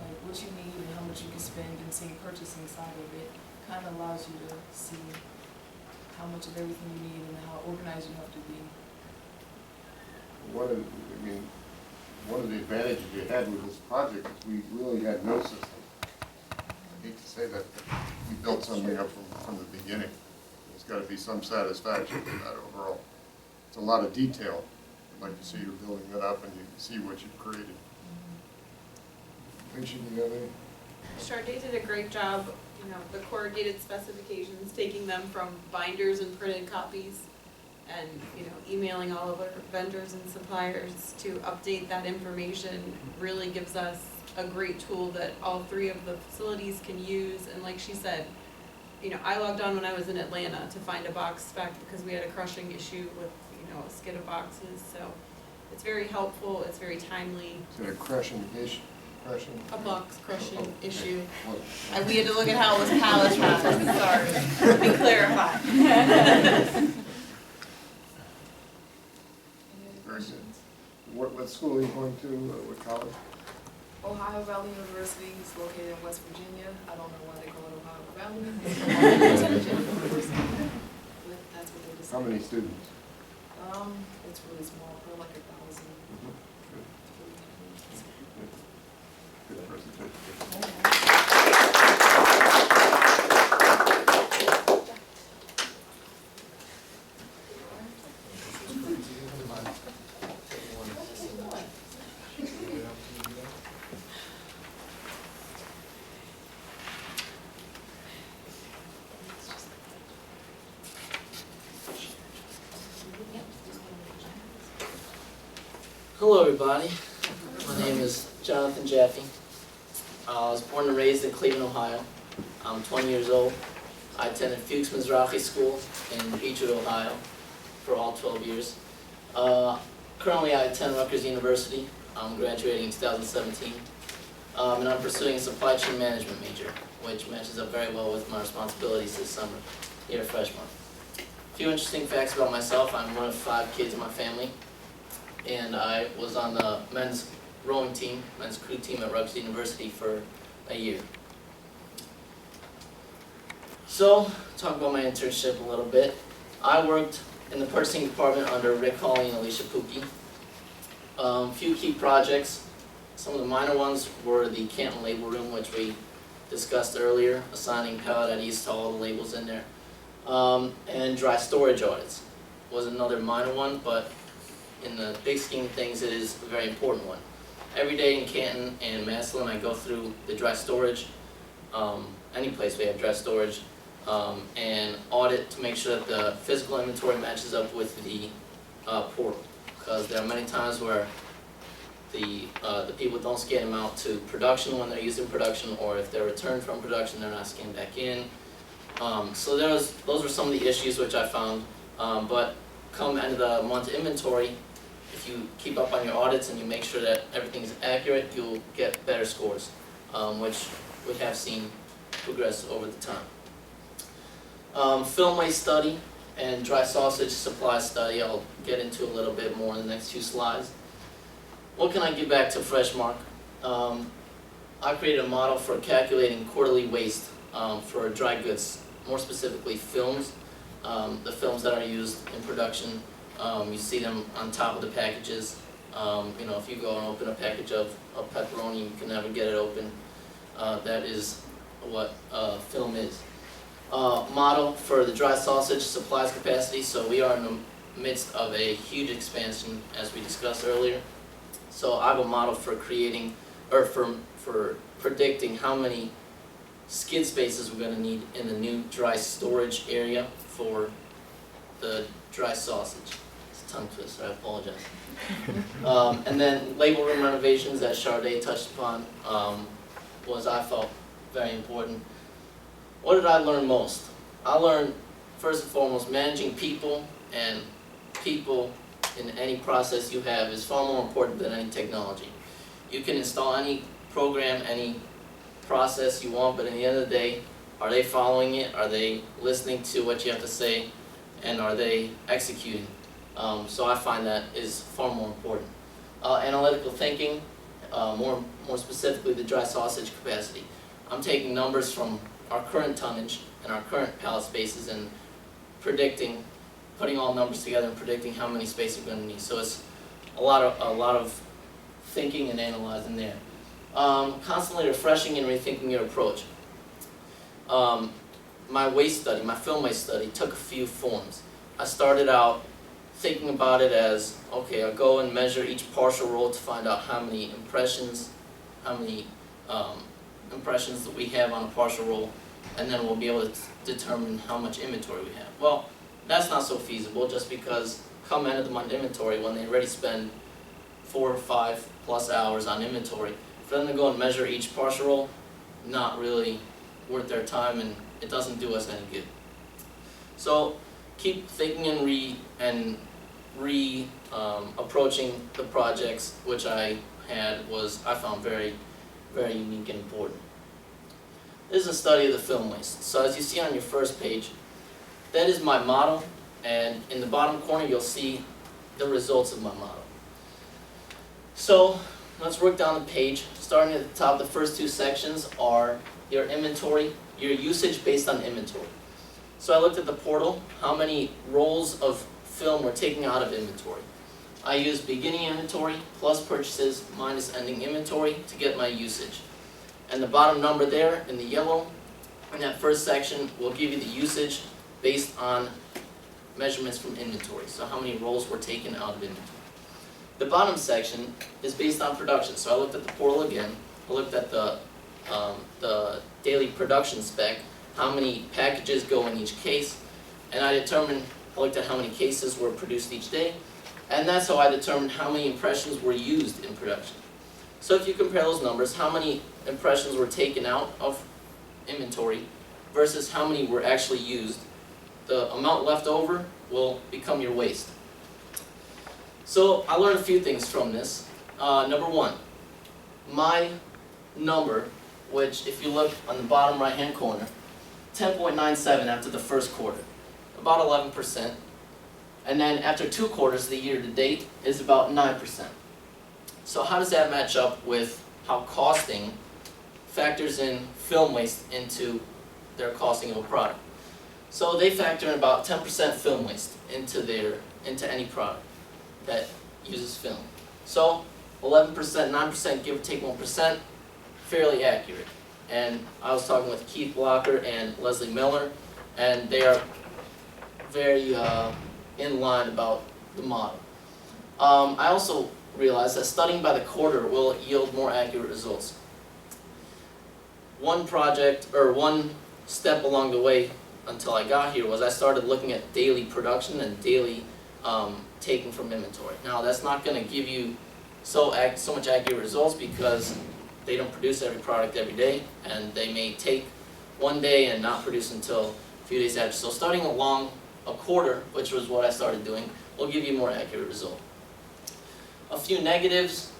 like what you need and how much you can spend, and seeing purchasing side of it kind of allows you to see how much of everything you need and how organized you have to be. One of the advantages you had with this project is we really had no system. I hate to say that, but we built something up from the beginning. There's got to be some satisfaction in that overall. It's a lot of detail. I'd like to see you building it up and you can see what you've created. Alicia, do you have any? Charday did a great job, the corrugated specifications, taking them from binders and printed copies and, emailing all of our vendors and suppliers to update that information really gives us a great tool that all three of the facilities can use. And like she said, I logged on when I was in Atlanta to find a box spec because we had a crushing issue with, a skid of boxes. So it's very helpful, it's very timely. Is it a crushing issue? A box crushing okay. issue. What? We had to look at how it was palletized, sorry, let me clarify. Very good. What school are you going to, what college? Ohio Valley University is located in West Virginia. I don't know why they call it Ohio Valley. But that's what they decided. How many students? It's really small, probably like 1,000. Good presentation. Hello everybody, my name is Jonathan Jaffe. I was born and raised in Cleveland, Ohio. I'm 20 years old. I attended Fuchs Mizrahi School in Beechwood, Ohio for all 12 years. Currently I attend Rutgers University. I'm graduating in 2017. And I'm pursuing a supply chain management major, which matches up very well with my responsibilities this summer here at Freshman. A few interesting facts about myself. I'm one of 5 kids in my family, and I was on the men's rowing team, men's crew team at Rutgers University for a year. So, talk about my internship a little bit. I worked in the purchasing department under Rick Hawley and Alicia Pookie. Few key projects. Some of the minor ones were the Canton label room, which we discussed earlier, assigning pallet IDs to all the labels in there. And dry storage audits was another minor one, but in the big scheme of things, it is a very important one. Every day in Canton and Massillon, I go through the dry storage, any place we have dry storage, and audit to make sure that the physical inventory matches up with the portal. Because there are many times where the people don't scan them out to production when they're used in production, or if they're returned from production, they're not scanned back in. So those were some of the issues which I found. But come end of the month inventory, if you keep up on your audits and you make sure that everything's accurate, you'll get better scores, which we have seen progress over the time. Film waste study and dry sausage supply study, I'll get into a little bit more in the next few slides. What can I give back to Freshmark? I created a model for calculating quarterly waste for dry goods, more specifically films. The films that are used in production, you see them on top of the packages. You know, if you go and open a package of pepperoni, you can never get it open. That is what film is. Model for the dry sausage supplies capacity. So we are in the midst of a huge expansion, as we discussed earlier. So I have a model for creating, or for predicting how many skid spaces we're going to need in the new dry storage area for the dry sausage. It's a tongue twister, I apologize. And then label room renovations that Charday touched upon was, I felt, very important. What did I learn most? I learned, first and foremost, managing people, and people in any process you have is far more important than any technology. You can install any program, any process you want, but in the end of the day, are they following it? Are they listening to what you have to say? And are they executing? So I find that is far more important. Analytical thinking, more specifically the dry sausage capacity. I'm taking numbers from our current tonnage and our current pallet spaces and predicting, putting all numbers together and predicting how many spaces we're going to need. So it's a lot of thinking and analyzing there. Constantly refreshing and rethinking your approach. My waste study, my film waste study, took a few forms. I started out thinking about it as, okay, I'll go and measure each partial roll to find out how many impressions that we have on a partial roll, and then we'll be able to determine how much inventory we have. Well, that's not so feasible, just because come end of the month inventory, when they already spend 4 or 5 plus hours on inventory, for them to go and measure each partial roll, not really worth their time, and it doesn't do us any good. So keep thinking and approaching the projects, which I found very, very unique and important. This is a study of the film waste. So as you see on your first page, that is my model, and in the bottom corner you'll see the results of my model. So let's work down the page. Starting at the top, the first 2 sections are your inventory, your usage based on inventory. So I looked at the portal, how many rolls of film we're taking out of inventory. I used beginning inventory plus purchases minus ending inventory to get my usage. And the bottom number there in the yellow, in that first section, will give you the usage based on measurements from inventory. So how many rolls were taken out of inventory. The bottom section is based on production. So I looked at the portal again. I looked at the daily production spec, how many packages go in each case, and I looked at how many cases were produced each day, and that's how I determined how many impressions were used in production. So if you compare those numbers, how many impressions were taken out of inventory versus how many were actually used, the amount left over will become your waste. So I learned a few things from this. Number 1, my number, which if you look on the bottom right hand corner, 10.97 after the first quarter, about 11%. And then after 2 quarters, the year to date is about 9%. So how does that match up with how costing factors in film waste into their costing of a product. So they factor in about 10% film waste into any product that uses film. So 11%, 9%, give or take 1%, fairly accurate. And I was talking with Keith Blocker and Leslie Miller, and they are very in line about the model. I also realized that studying by the quarter will yield more accurate results. One project, or one step along the way until I got here, was I started looking at daily production and daily taking from inventory. Now that's not going to give you so much accurate results because they don't produce every product every day, and they may take one day and not produce until a few days after. So starting along a quarter, which was what I started doing, will give you a more accurate result. A few negatives: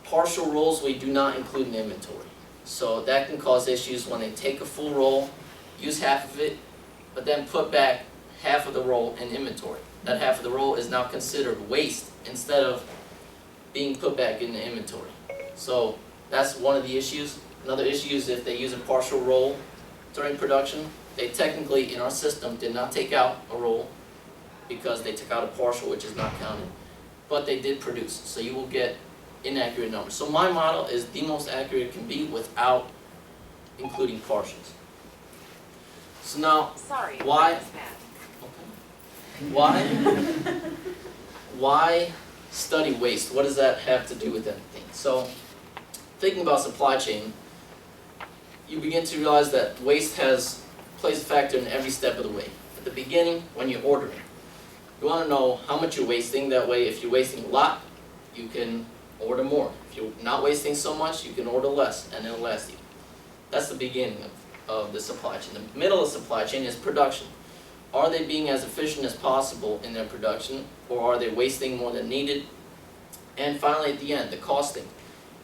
partial rolls we do not include in inventory. So that can cause issues when they take a full roll, use half of it, but then put back half of the roll in inventory. That half of the roll is now considered waste instead of being put back in the inventory. So that's one of the issues. Another issue is if they use a partial roll during production, they technically in our system did not take out a roll because they took out a partial, which is not counted, but they did produce. So you will get inaccurate numbers. So my model is the most accurate it can be without including partials. So now, why? Why study waste? What does that have to do with anything? So, thinking about supply chain, you begin to realize that waste plays a factor in every step of the way. At the beginning, when you're ordering, you want to know how much you're wasting. That way, if you're wasting a lot, you can order more. If you're not wasting so much, you can order less, and it'll last you. That's the beginning of the supply chain. The middle of the supply chain is production. Are they being as efficient as possible in their production, or are they wasting more than needed? And finally, at the end, the costing.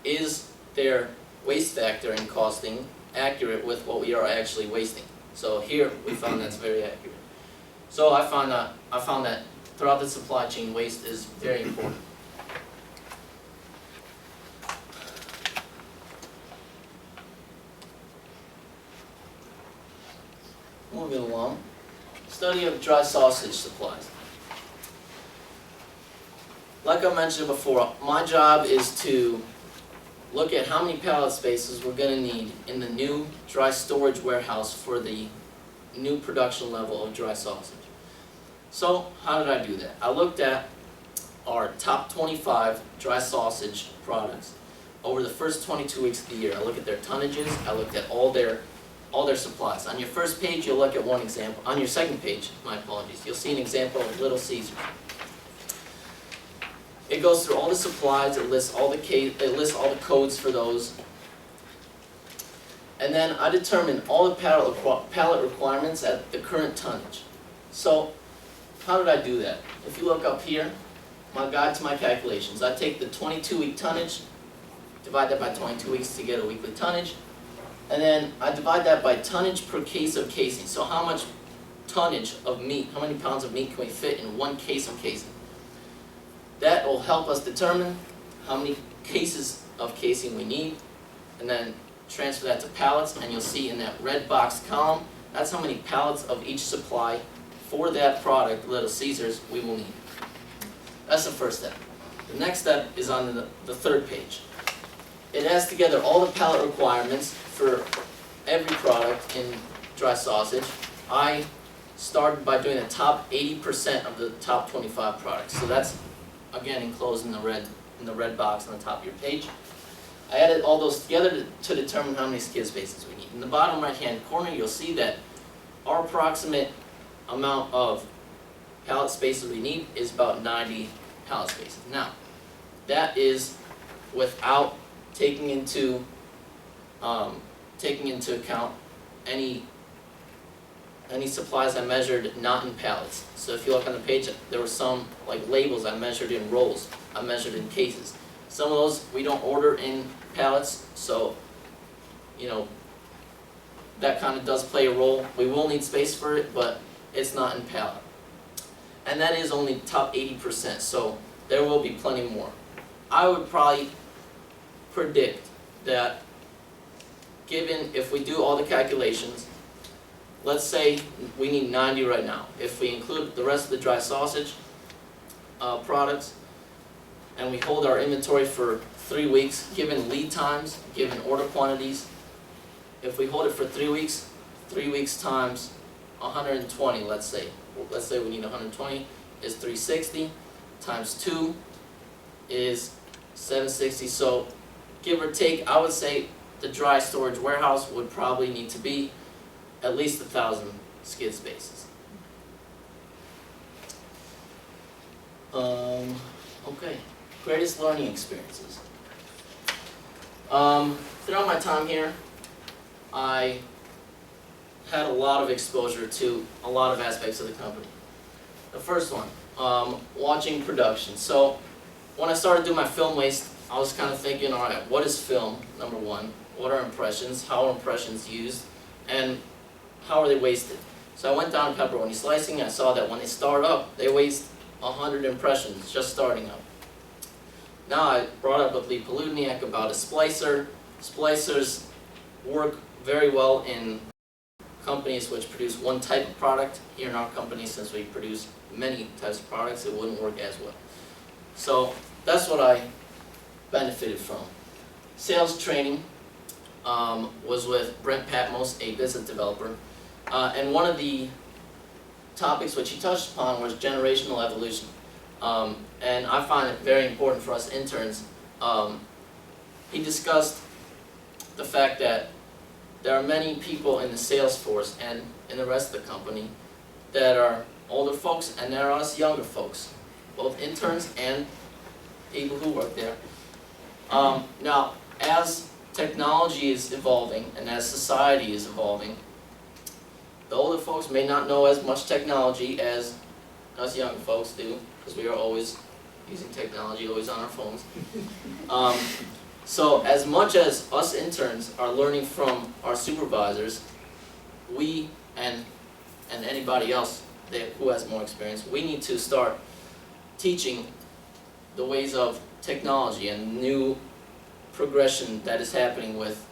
Is their waste factor in costing accurate with what we are actually wasting? So here, we found that's very accurate. So I found that throughout the supply chain, waste is very important. Moving along. Study of dry sausage supplies. Like I mentioned before, my job is to look at how many pallet spaces we're going to need in the new dry storage warehouse for the new production level of dry sausage. So how did I do that? I looked at our top 25 dry sausage products over the first 22 weeks of the year. I looked at their tonnages, I looked at all their supplies. On your first page, you'll look at one example. On your second page, my apologies, you'll see an example of Little Caesars. It goes through all the supplies, it lists all the codes for those. And then I determine all the pallet requirements at the current tonnage. So, how did I do that? If you look up here, my guide to my calculations, I take the 22-week tonnage, divide that by 22 weeks to get a weekly tonnage, and then I divide that by tonnage per case of casing. So how much tonnage of meat, how many pounds of meat can we fit in one case of casing? That will help us determine how many cases of casing we need, and then transfer that to pallets, and you'll see in that red box column, that's how many pallets of each supply for that product, Little Caesars, we will need. That's the first step. The next step is on the third page. It adds together all the pallet requirements for every product in dry sausage. I started by doing the top 80% of the top 25 products. So that's, again, enclosed in the red box on the top of your page. I added all those together to determine how many skid spaces we need. In the bottom right-hand corner, you'll see that our approximate amount of pallet spaces we need is about 90 pallet spaces. Now, that is without taking into account any supplies I measured not in pallets. So if you look on the page, there were some like labels I measured in rolls, I measured in cases. Some of those we don't order in pallets, so that kind of does play a role. We will need space for it, but it's not in pallet. And that is only top 80%, so there will be plenty more. I would probably predict that given, if we do all the calculations, let's say we need 90 right now. If we include the rest of the dry sausage products, and we hold our inventory for 3 weeks, given lead times, given order quantities, if we hold it for 3 weeks times 120, let's say we need 120, is 360, times 2 is 760, so give or take, I would say the dry storage warehouse would probably need to be at least 1,000 skid spaces. Okay, greatest learning experiences. Throughout my time here, I had a lot of exposure to a lot of aspects of the company. The first one, watching production. So when I started doing my film waste, I was kind of thinking, all right, what is film, number one? What are impressions? How are impressions used? And how are they wasted? So I went down to pepperoni slicing, and I saw that when they start up, they waste 100 impressions just starting up. Now I brought up with Lee Poludniak about a splicer. Splicers work very well in companies which produce one type of product. Here in our company, since we produce many types of products, it wouldn't work as well. So that's what I benefited from. Sales training was with Brent Patmos, a business developer. And one of the topics which he touched upon was generational evolution. And I find it very important for us interns. He discussed the fact that there are many people in the sales force and in the rest of the company that are older folks, and there are us younger folks, both interns and people who work there. Now, as technology is evolving and as society is evolving, the older folks may not know as much technology as us young folks do, because we are always using technology, always on our phones. So as much as us interns are learning from our supervisors, we and anybody else who has more experience, we need to start teaching the ways of technology and new progression that is happening with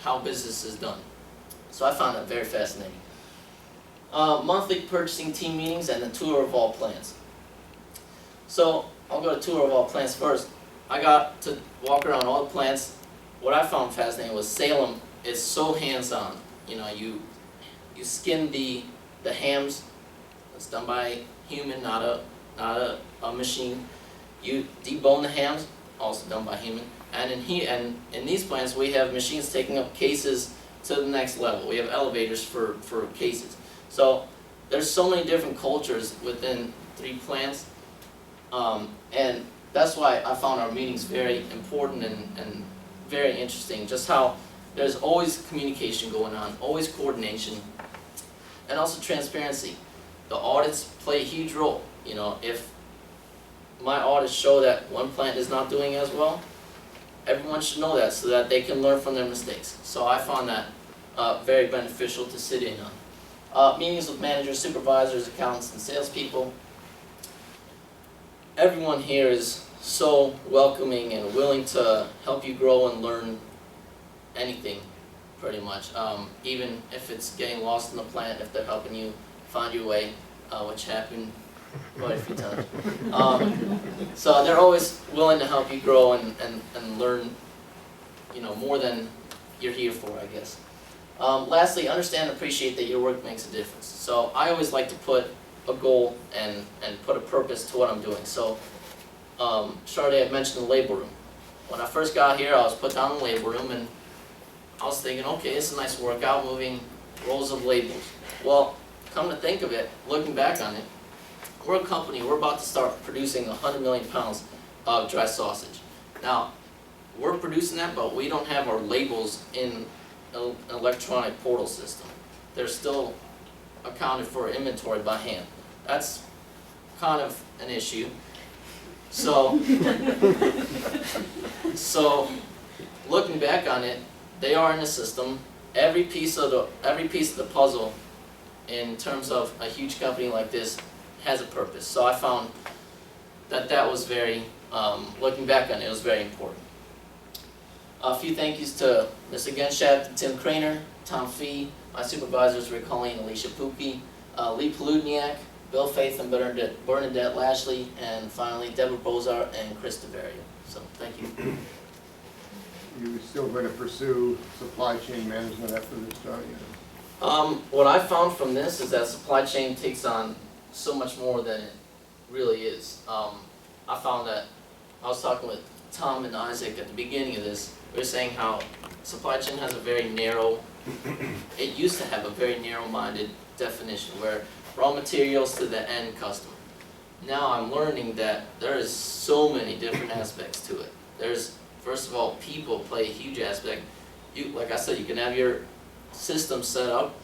how business is done. So I found that very fascinating. Monthly purchasing team meetings and the tour of all plants. So I'll go to tour of all plants first. I got to walk around all the plants. What I found fascinating was Salem is so hands-on. You know, you skin the hams. It's done by human, not a machine. You debone the hams, also done by human. And in these plants, we have machines taking up cases to the next level. We have elevators for cases. So there's so many different cultures within 3 plants, and that's why I found our meetings very important and very interesting. Just how there's always communication going on, always coordination, and also transparency. The audits play a huge role. You know, if my audits show that one plant is not doing as well, everyone should know that so that they can learn from their mistakes. So I found that very beneficial to sit in on. Meetings with managers, supervisors, accountants, and salespeople. Everyone here is so welcoming and willing to help you grow and learn anything, pretty much. Even if it's getting lost in the plant, if they're helping you find your way, which happened quite a few times. So they're always willing to help you grow and learn, you know, more than you're here for, I guess. Lastly, understand and appreciate that your work makes a difference. So I always like to put a goal and put a purpose to what I'm doing. So Charlotte had mentioned the label room. When I first got here, I was put down in the label room, and I was thinking, okay, it's a nice workout, moving rolls of labels. Well, come to think of it, looking back on it, we're a company, we're about to start producing 100 million pounds of dry sausage. Now, we're producing that, but we don't have our labels in an electronic portal system. They're still accounted for inventory by hand. That's kind of an issue. So looking back on it, they are in the system. Every piece of the puzzle, in terms of a huge company like this, has a purpose. So I found that was very, looking back on it, was very important. A few thank yous to Mr. Genshap, Tim Craner, Tom Fee, my supervisors Rick Colleen, Alicia Pookie, Lee Poludniak, Bill Faith and Bernadette Lashley, and finally Deborah Bozart and Chris DeVaria. So thank you. You still going to pursue supply chain management after this, Johnny? What I found from this is that supply chain takes on so much more than it really is. I found that I was talking with Tom and Isaac at the beginning of this. We were saying how supply chain has a very narrow, it used to have a very narrow-minded definition where raw materials to the end customer. Now I'm learning that there is so many different aspects to it. There's, first of all, people play a huge aspect. Like I said, you can have your system set up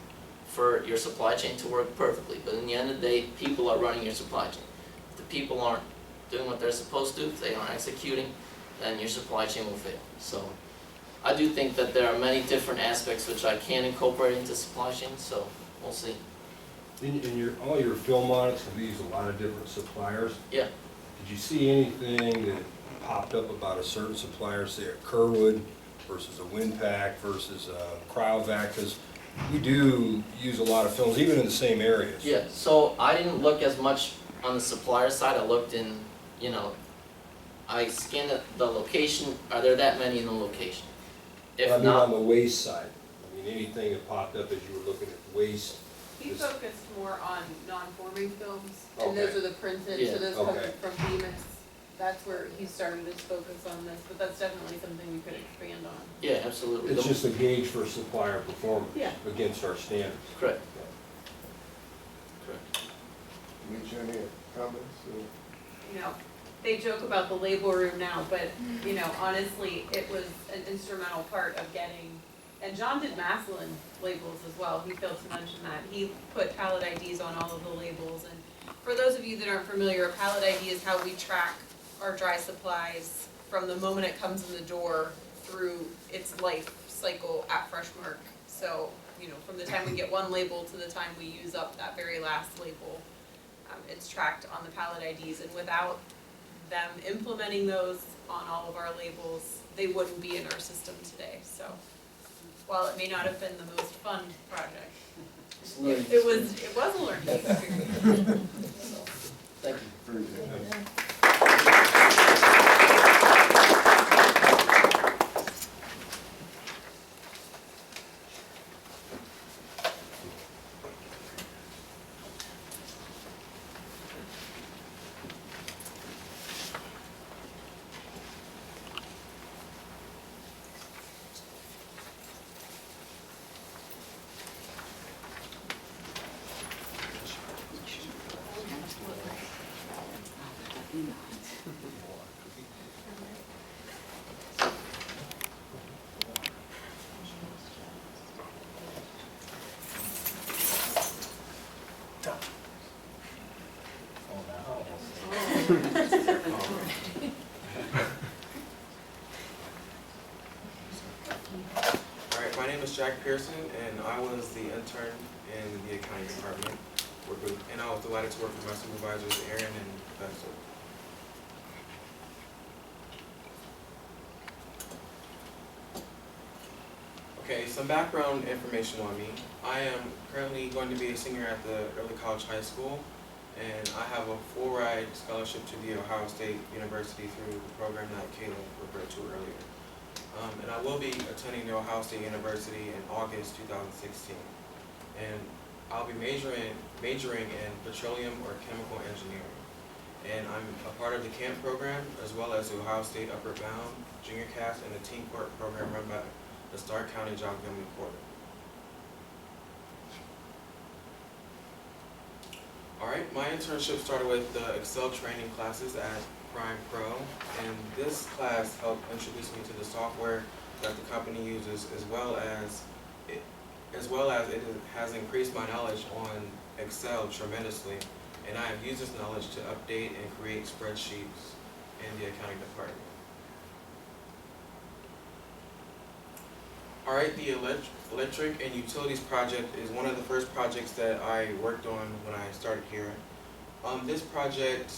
for your supply chain to work perfectly, but in the end of the day, people are running your supply chain. If the people aren't doing what they're supposed to, if they aren't executing, then your supply chain will fail. So I do think that there are many different aspects which I can incorporate into supply chain, so we'll see. In all your film audits, have you used a lot of different suppliers? Yeah. Did you see anything that popped up about a certain supplier, say a Kerwood versus a Winpack versus a Cryovac? Because we do use a lot of films, even in the same areas. Yeah, so I didn't look as much on the supplier side. I looked in, I scanned the location. Are there that many in the location? If I mean, not, on the waste side, I mean, anything that popped up as you were looking at waste. He focused more on non-forming films, Okay. and those are the printed, Yeah. so those Okay. come from Bemis. That's where he started his focus on this, but that's definitely something we could expand on. yeah, absolutely. It's just a gauge for supplier performance Yeah. against our standards. Correct. Correct. Mitch, any comments? They joke about the label room now, but, honestly, it was an instrumental part of getting, and John did Maslin labels as well, he failed to mention that. He put pallet IDs on all of the labels, and for those of you that aren't familiar, a pallet ID is how we track our dry supplies from the moment it comes in the door through its life cycle at Freshmark. So, from the time we get one label to the time we use up that very last label, it's tracked on the pallet IDs, and without them implementing those on all of our labels, they wouldn't be in our system today. So while it may not have been the most fun project, it was a learning experience. Thank you. Very good. Alright, my name is Jack Pearson, and I was the intern in the accounting department. And I was delighted to work with my supervisors, Aaron and Professor. Okay, some background information on me. I am currently going to be a senior at the Early College High School, and I have a full ride scholarship to the Ohio State University through the program that Kayla referred to earlier. And I will be attending the Ohio State University in August 2016. And I'll be majoring in petroleum or chemical engineering. And I'm a part of the CAMP program, as well as the Ohio State Upward Bound, Junior Cast, and the Teen Court program run by the Stark County Job Government Portal. Alright, my internship started with the Excel training classes at Prime Pro, and this class helped introduce me to the software that the company uses, as well as it has increased my knowledge on Excel tremendously, and I have used this knowledge to update and create spreadsheets in the accounting department. Alright, the electric and utilities project is one of the first projects that I worked on when I started here. This project,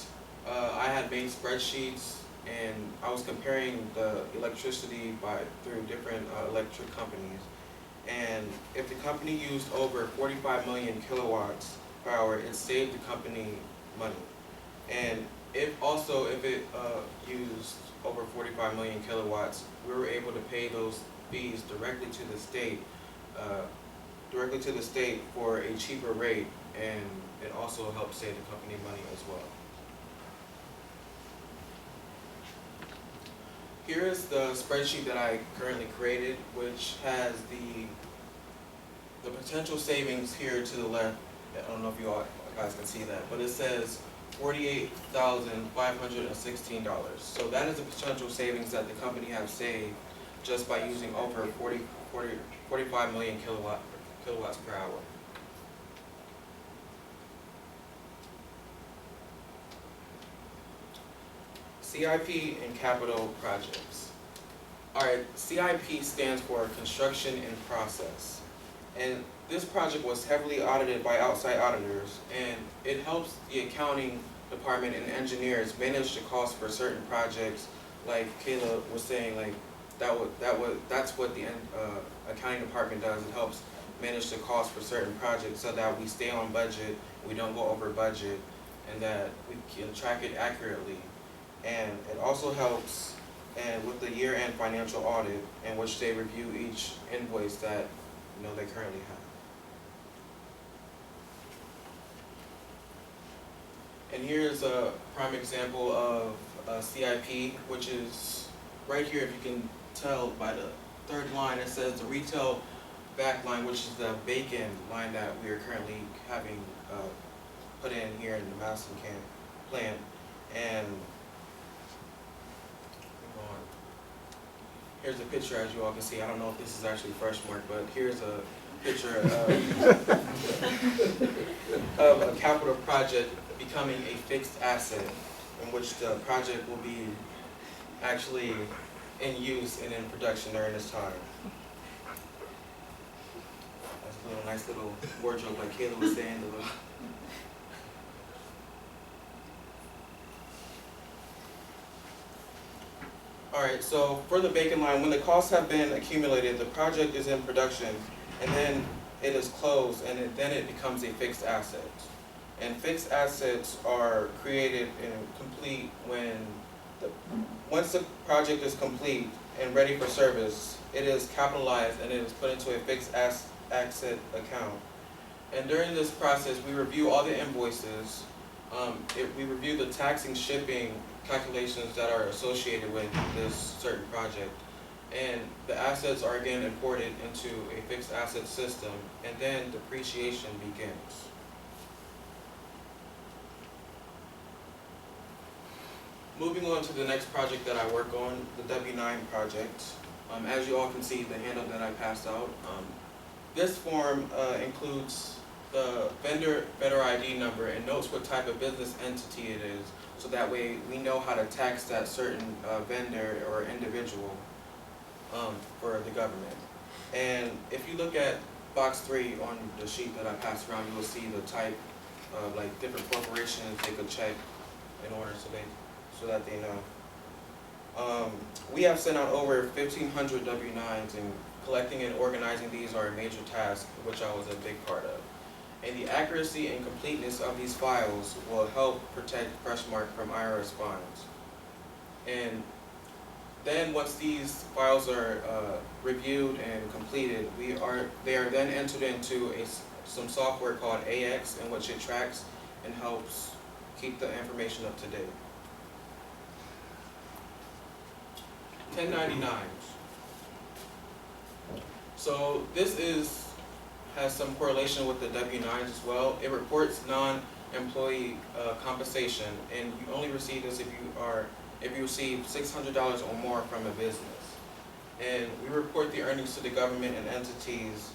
I had made spreadsheets and I was comparing the electricity through different electric companies. And if the company used over 45 million kilowatts per hour, it saved the company money. And if it used over 45 million kilowatts, we were able to pay those fees directly to the state for a cheaper rate, and it also helped save the company money as well. Here is the spreadsheet that I currently created, which has the potential savings here to the left. I don't know if you all guys can see that, but it says $48,516. So that is the potential savings that the company has saved just by using over 45 million kilowatts per hour. CIP and capital projects. Alright, CIP stands for Construction in Process. And this project was heavily audited by outside auditors, and it helps the accounting department and engineers manage the cost for certain projects. Like Kayla was saying, like that's what the accounting department does. It helps manage the cost for certain projects so that we stay on budget, we don't go over budget, and that we can track it accurately. And it also helps with the year-end financial audit, in which they review each invoice that they currently have. And here's a prime example of a CIP, which is right here. If you can tell by the third line, it says the retail back line, which is the bacon line that we are currently having put in here in the Madison plant. And here's a picture, as you all can see. I don't know if this is actually Freshmark, but here's a picture of a capital project becoming a fixed asset, in which the project will be actually in use and in production during this time. That's a nice little wardrobe, like Kayla was saying. Alright, so for the bacon line, when the costs have been accumulated, the project is in production, and then it is closed, and then it becomes a fixed asset. And fixed assets are created and complete once the project is complete and ready for service, it is capitalized and it is put into a fixed asset account. And during this process, we review all the invoices, we review the tax and shipping calculations that are associated with this certain project. And the assets are again imported into a fixed asset system, and then depreciation begins. Moving on to the next project that I work on, the W9 project. As you all can see, the handout that I passed out, this form includes the vendor ID number and notes what type of business entity it is, so that way we know how to tax that certain vendor or individual for the government. And if you look at box 3 on the sheet that I passed around, you will see the type of like different corporations they could check in order so that they know. We have sent out over 1,500 W-9s, and collecting and organizing these are a major task, which I was a big part of. And the accuracy and completeness of these files will help protect Freshmark from IRS fines. And then once these files are reviewed and completed, they are then entered into some software called AX, in which it tracks and helps keep the information up to date. 1099s. So this has some correlation with the W-9s as well. It reports non-employee compensation, and you only receive this if you receive $600 or more from a business. And we report the earnings to the government and entities,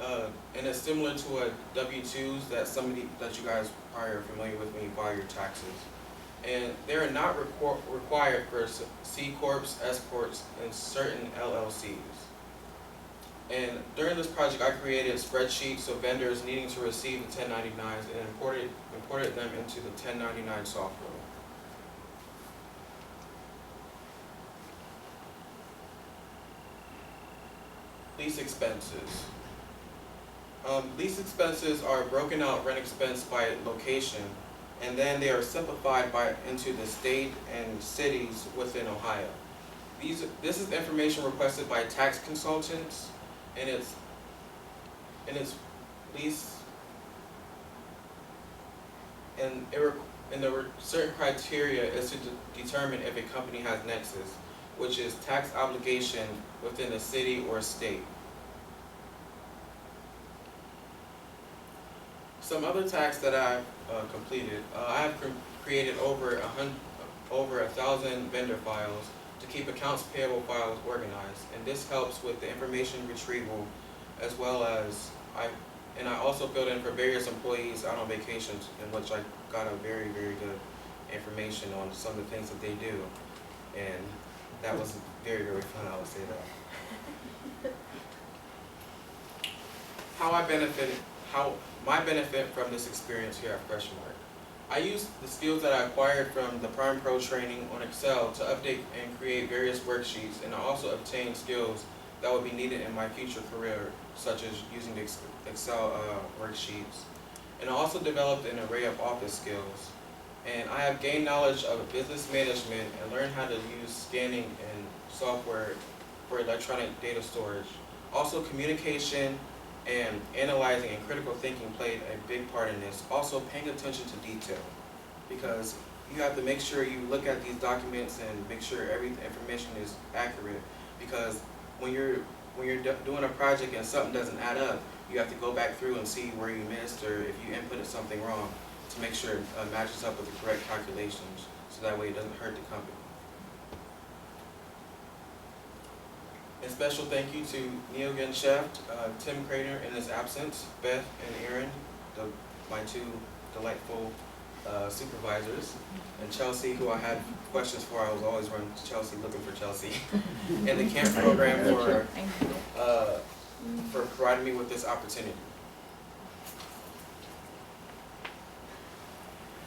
and it's similar to a W-2s that you guys probably are familiar with when you file your taxes. And they are not required for C Corps, S Corps, and certain LLCs. And during this project, I created spreadsheets of vendors needing to receive the 1099s and imported them into the 1099 software. lease expenses. Lease expenses are broken out rent expense by location, and then they are simplified into the state and cities within Ohio. This is information requested by tax consultants, and it's lease, and there were certain criteria is to determine if a company has nexus, which is tax obligation within a city or a state. Some other tasks that I've completed, I have created over 1,000 vendor files to keep accounts payable files organized, and this helps with the information retrieval, as well as I also filled in for various employees out on vacations, in which I got a very, very good information on some of the things that they do, and that was very, very fun, I would say that. How my benefit from this experience here at Freshmark. I used the skills that I acquired from the Prime Pro training on Excel to update and create various worksheets, and I also obtained skills that would be needed in my future career, such as using the Excel worksheets. And I also developed an array of office skills. And I have gained knowledge of business management and learned how to use scanning and software for electronic data storage. Also, communication and analyzing and critical thinking played a big part in this. Also, paying attention to detail, because you have to make sure you look at these documents and make sure every information is accurate, because when you're doing a project and something doesn't add up, you have to go back through and see where you missed or if you inputted something wrong to make sure it matches up with the correct calculations, so that way it doesn't hurt the company. And special thank you to Neil Gensheft, Tim Crater in his absence, Beth and Aaron, my two delightful supervisors, and Chelsea, who I had questions for. I was always running to Chelsea, looking for Chelsea, and the camp program for providing me with this opportunity.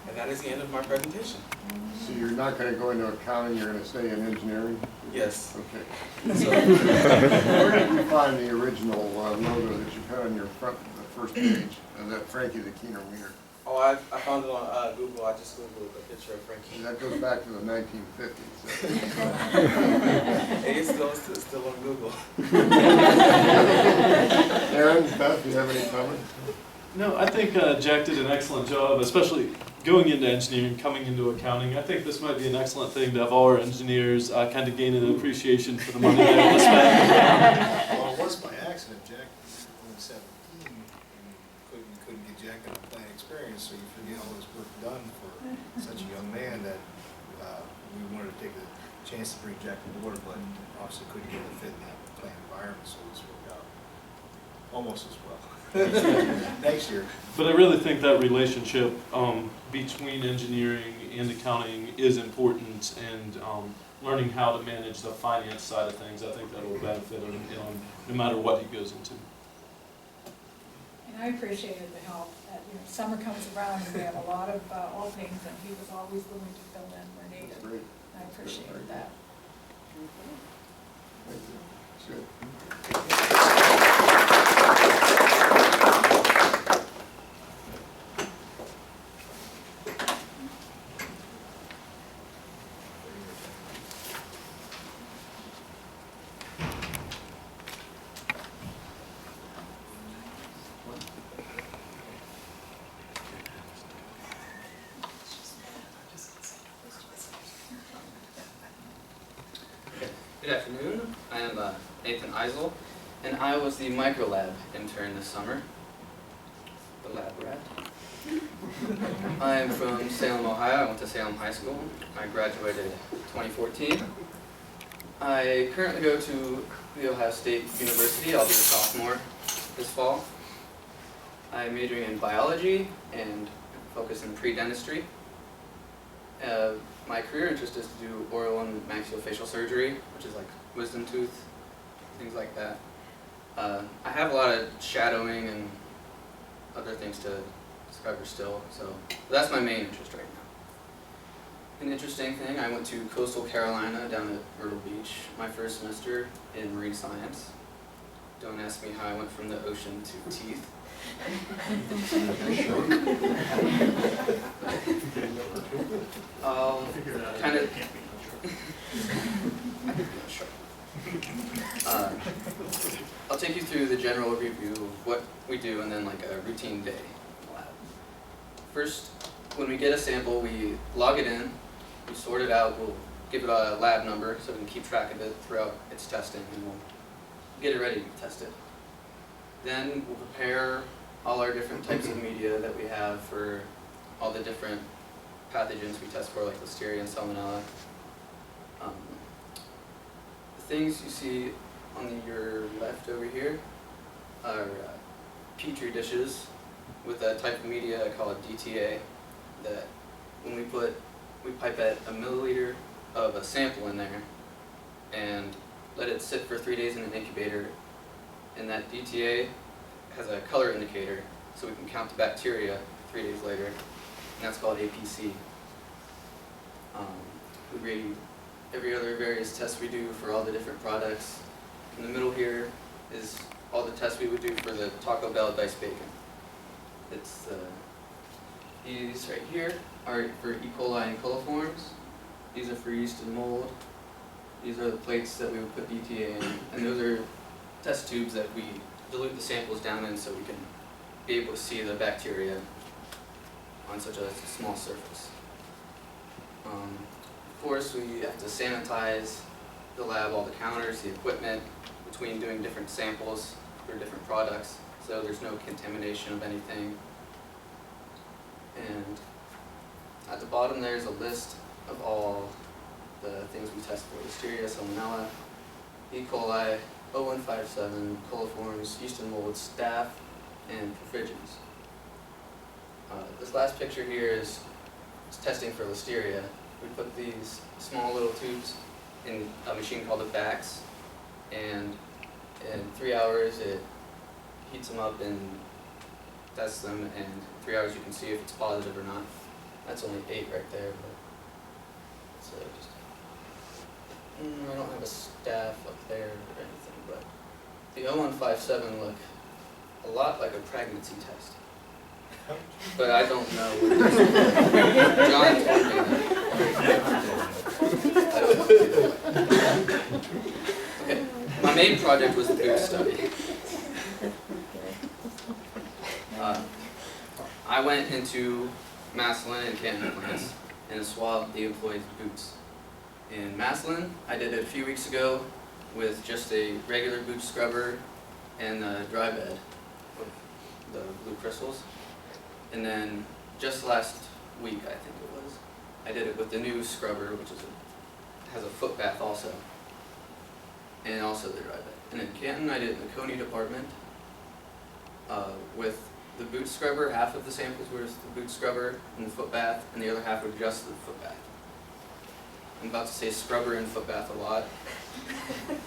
And that is the end of my presentation. So you're not going to go into accounting, you're going to stay in engineering? Yes. Okay. So, where did you find the original logo that you put on your front, the first page, of that Frankie the Keener Wiener? Oh, I found it on Google. I just Googled a picture of Frankie. And that goes back to the 1950s. Hey, it's still on Google. Aaron, Beth, do you have any comments? No, I think Jack did an excellent job, especially going into engineering, coming into accounting. I think this might be an excellent thing to have all our engineers kind of gain an appreciation for the money they're able to spend. Well, it was by accident. Jack was 17 and couldn't get Jack on a plant experience, so you forget all this work done for such a young man that we wanted to take the chance to bring Jack on board, but obviously couldn't get him to fit in that plant environment, so this worked out almost as well. Next year. But I really think that relationship between engineering and accounting is important, and learning how to manage the finance side of things, I think that will benefit him no matter what he goes into. And I appreciated the help. Summer comes around and we have a lot of openings, and he was always willing to fill in where needed. Great. I appreciated that. Good. Good afternoon. I am Nathan Eisel, and I was the microlab intern this summer. The lab rat. I am from Salem, Ohio. I went to Salem High School. I graduated 2014. I currently go to The Ohio State University. I'll be a sophomore this fall. I'm majoring in biology and focus in pre-dentistry. My career interest is to do oral and maxillofacial surgery, which is like wisdom tooth, things like that. I have a lot of shadowing and other things to discover still, so that's my main interest right now. An interesting thing, I went to Coastal Carolina down at Myrtle Beach my first semester in marine science, doing ask me how I went from the ocean to teeth. I'll kind of I'll take you through the general review of what we do and then like a routine day in the lab. First, when we get a sample, we log it in, we sort it out, we'll give it a lab number so we can keep track of it throughout its testing, and we'll get it ready to test it. Then we'll prepare all our different types of media that we have for all the different pathogens we test for, like Listeria and Salmonella. The things you see on your left over here are Petri dishes with a type of media called DTA that when we pipette a milliliter of a sample in there and let it sit for 3 days in an incubator, and that DTA has a color indicator so we can count the bacteria 3 days later, and that's called APC. We grade every other various tests we do for all the different products. In the middle here is all the tests we would do for the Taco Bell diced bacon. It's these right here are for E. coli and coliforms. These are for yeast and mold. These are the plates that we would put DTA in, and those are test tubes that we dilute the samples down in so we can be able to see the bacteria on such a small surface. Of course, we have to sanitize the lab, all the counters, the equipment, between doing different samples for different products, so there's no contamination of anything. And at the bottom there's a list of all the things we test for: Listeria, Salmonella, E. coli, O157, coliforms, yeast and mold, staph, and perfringens. This last picture here is testing for Listeria. We put these small little tubes in a machine called a VAX, and in 3 hours it heats them up and tests them, and in 3 hours you can see if it's positive or not. That's only 8 right there, but it's just, I don't have a staph up there or anything, but the O157 look a lot like a pregnancy test. But I don't know what it is. John told me that. Okay, my main project was the boot study. I went into Massillon and Canton plants and swabbed the employees' boots. In Massillon, I did it a few weeks ago with just a regular boot scrubber and a dry bed of the blue crystals. And then just last week, I think it was, I did it with the new scrubber, which has a foot bath also, and also the dry bed. And in Canton, I did it in the Coney department with the boot scrubber. Half of the samples were the boot scrubber and the foot bath, and the other half were just the foot bath. I'm about to say scrubber and foot bath a lot,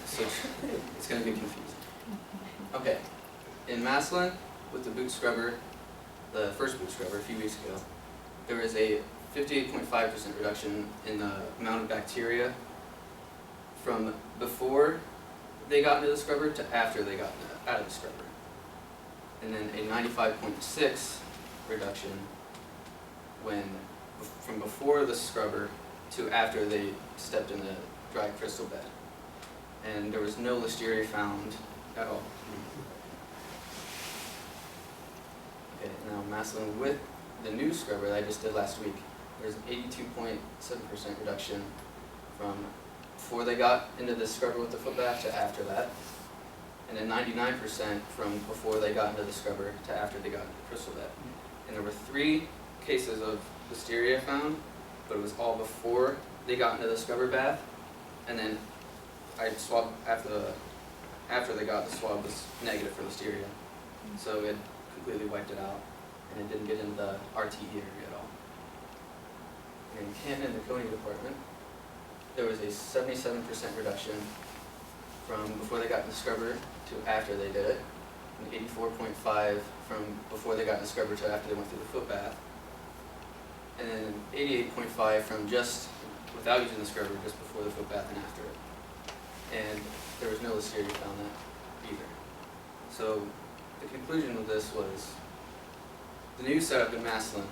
so it's going to be confusing. Okay, in Massillon, with the boot scrubber, the first boot scrubber a few weeks ago, there was a 58.5% reduction in the amount of bacteria from before they got into the scrubber to after they got out of the scrubber. And then a 95.6% reduction from before the scrubber to after they stepped in the dry crystal bed. And there was no Listeria found at all. Okay, now Massillon with the new scrubber that I just did last week, there's an 82.7% reduction from before they got into the scrubber with the foot bath to after that, and then 99% from before they got into the scrubber to after they got into the crystal bed. And there were 3 cases of Listeria found, but it was all before they got into the scrubber bath, and then I swabbed after they got the swab was negative for Listeria, so it completely wiped it out, and it didn't get into the RT area at all. And in Canton, in the Coney department, there was a 77% reduction from before they got in the scrubber to after they did it, and 84.5% from before they got in the scrubber to after they went through the foot bath, and then 88.5% from just without using the scrubber, just before the foot bath and after it. And there was no Listeria found that either. So the conclusion of this was the new setup in Maslin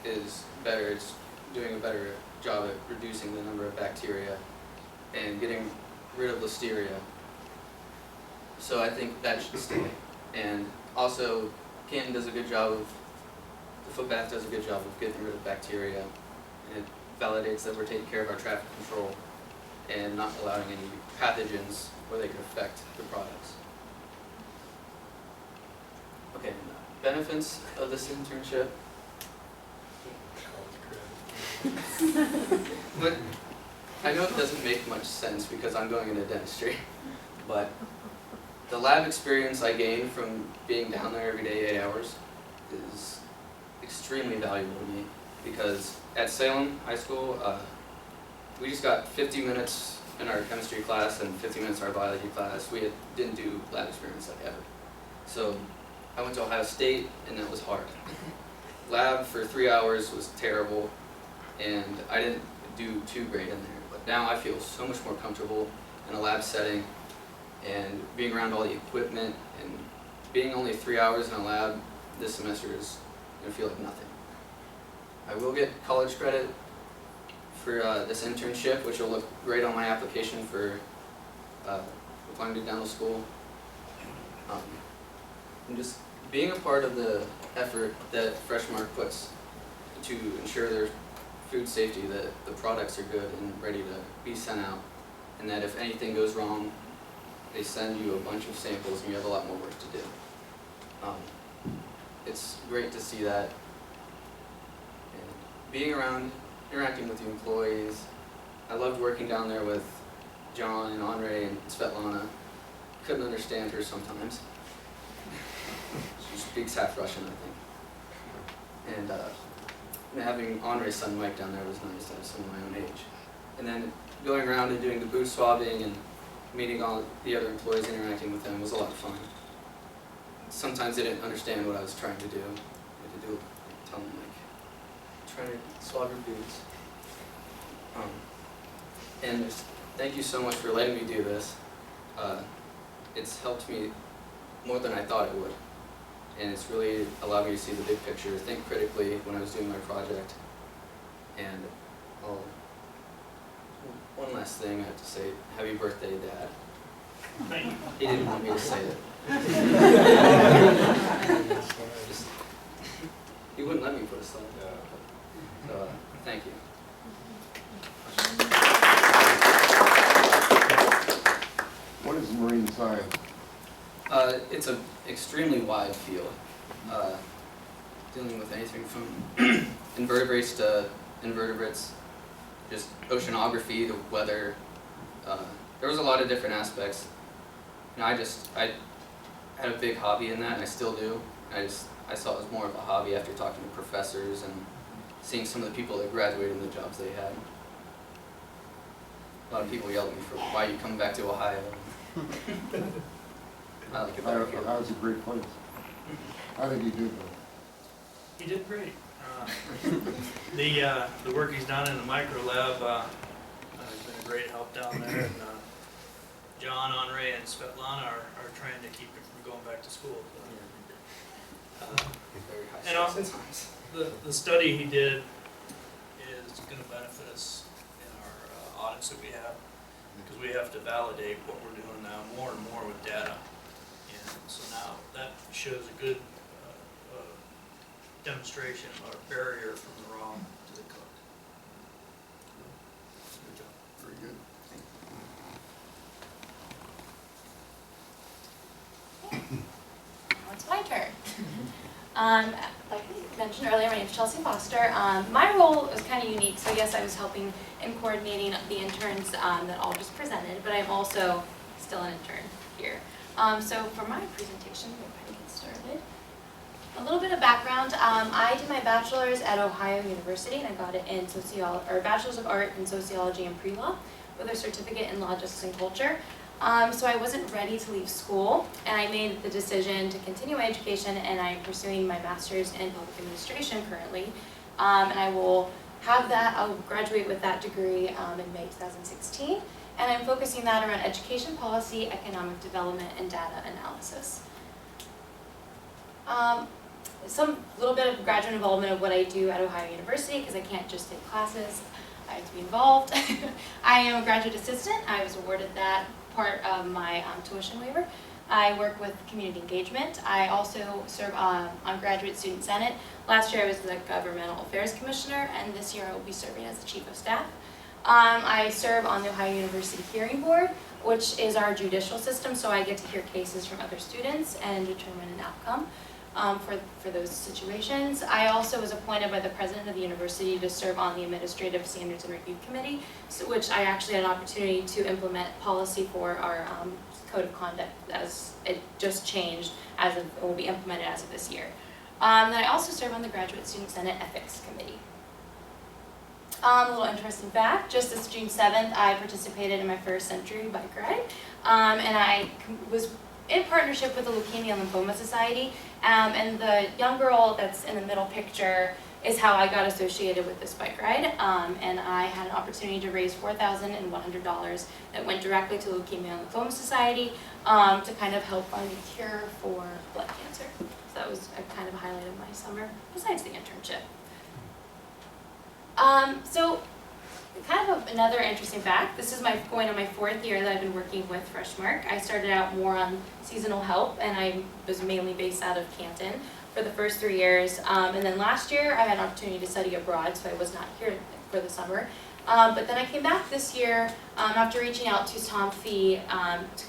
is better. It's doing a better job at reducing the number of bacteria and getting rid of listeria. So I think that should stay. And also, Canton does a good job of, the foot bath does a good job of getting rid of bacteria. And it validates that we're taking care of our traffic control and not allowing any pathogens where they could affect the products. Okay, benefits of this internship. But I know it doesn't make much sense because I'm going into dentistry, but the lab experience I gained from being down there every day 8 hours is extremely valuable to me, because at Salem High School, we just got 50 minutes in our chemistry class and 50 minutes in our biology class. We didn't do lab experience like ever. So I went to Ohio State, and that was hard. Lab for 3 hours was terrible, and I didn't do too great in there. But now I feel so much more comfortable in a lab setting, and being around all the equipment, and being only 3 hours in a lab this semester is going to feel like nothing. I will get college credit for this internship, which will look great on my application for applying to dental school. And just being a part of the effort that Freshmark puts to ensure their food safety, that the products are good and ready to be sent out, and that if anything goes wrong, they send you a bunch of samples and you have a lot more work to do. It's great to see that. And being around, interacting with the employees. I loved working down there with John and Andre and Svetlana. Couldn't understand her sometimes. She speaks half Russian, I think. And having Andre's son Mike down there was nice. I have someone my own age. And then going around and doing the booth swabbing and meeting all the other employees, interacting with them was a lot of fun. Sometimes they didn't understand what I was trying to do. I had to do, tell them like, trying to swab your boots. And thank you so much for letting me do this. It's helped me more than I thought it would. And it's really allowed me to see the big picture, think critically when I was doing my project. And one last thing I have to say, happy birthday, Dad. He didn't want me to say it. He wouldn't let me put a slide. So, thank you. What is marine science? It's an extremely wide field, dealing with anything from invertebrates to invertebrates, just oceanography to weather. There was a lot of different aspects. And I had a big hobby in that, and I still do. I saw it as more of a hobby after talking to professors and seeing some of the people that graduated and the jobs they had. A lot of people yelled at me for, why are you coming back to Ohio? I like it better here. Ohio's a great place. I think you do though. He did great. The work he's done in the micro lab has been a great help down there. And, John, Andre, and Svetlana are trying to keep it from going back to school. And also, the study he did is going to benefit us in our audits that we have, because we have to validate what we're doing now more and more with data. And so now that shows a good demonstration or barrier from the raw to the cooked. Good job. Very good. Now it's my turn. Like we mentioned earlier, my name is Chelsea Foster. My role was kind of unique, so I guess I was helping and coordinating the interns that all just presented, but I'm also still an intern here. So for my presentation, we'll go ahead and get started. A little bit of background. I did my bachelor's at Ohio University, and I got it in Bachelor's of Art in Sociology and Pre-Law with a certificate in Law, Justice, and Culture. So I wasn't ready to leave school, and I made the decision to continue my education, and I'm pursuing my master's in public administration currently. And I will have that, I'll graduate with that degree in May 2016. and I'm focusing that around education policy, economic development, and data analysis. Some little bit of graduate involvement of what I do at Ohio University, because I can't just take classes, I have to be involved. I am a graduate assistant. I was awarded that part of my tuition waiver. I work with community engagement. I also serve on Graduate Student Senate. Last year I was the Governmental Affairs Commissioner, and this year I will be serving as the Chief of Staff. I serve on the Ohio University Hearing Board, which is our judicial system, so I get to hear cases from other students and determine an outcome for those situations. I also was appointed by the president of the university to serve on the Administrative Standards and Review Committee, which I actually had an opportunity to implement policy for our code of conduct, as it just changed as of, it will be implemented as of this year. Then I also serve on the Graduate Student Senate Ethics Committee. A little interesting fact, just this June 7th, I participated in my first century bike ride, and I was in partnership with the Leukemia and Lymphoma Society, and the young girl that's in the middle picture is how I got associated with this bike ride, and I had an opportunity to raise $4,100 that went directly to Leukemia and Lymphoma Society to kind of help find a cure for blood cancer. So that was a kind of a highlight of my summer, besides the internship. So kind of another interesting fact, this is going on my 4th year that I've been working with Freshmark. I started out more on seasonal help, and I was mainly based out of Canton for the first 3 years. And then last year I had an opportunity to study abroad, so I was not here for the summer. But then I came back this year after reaching out to Tom Fee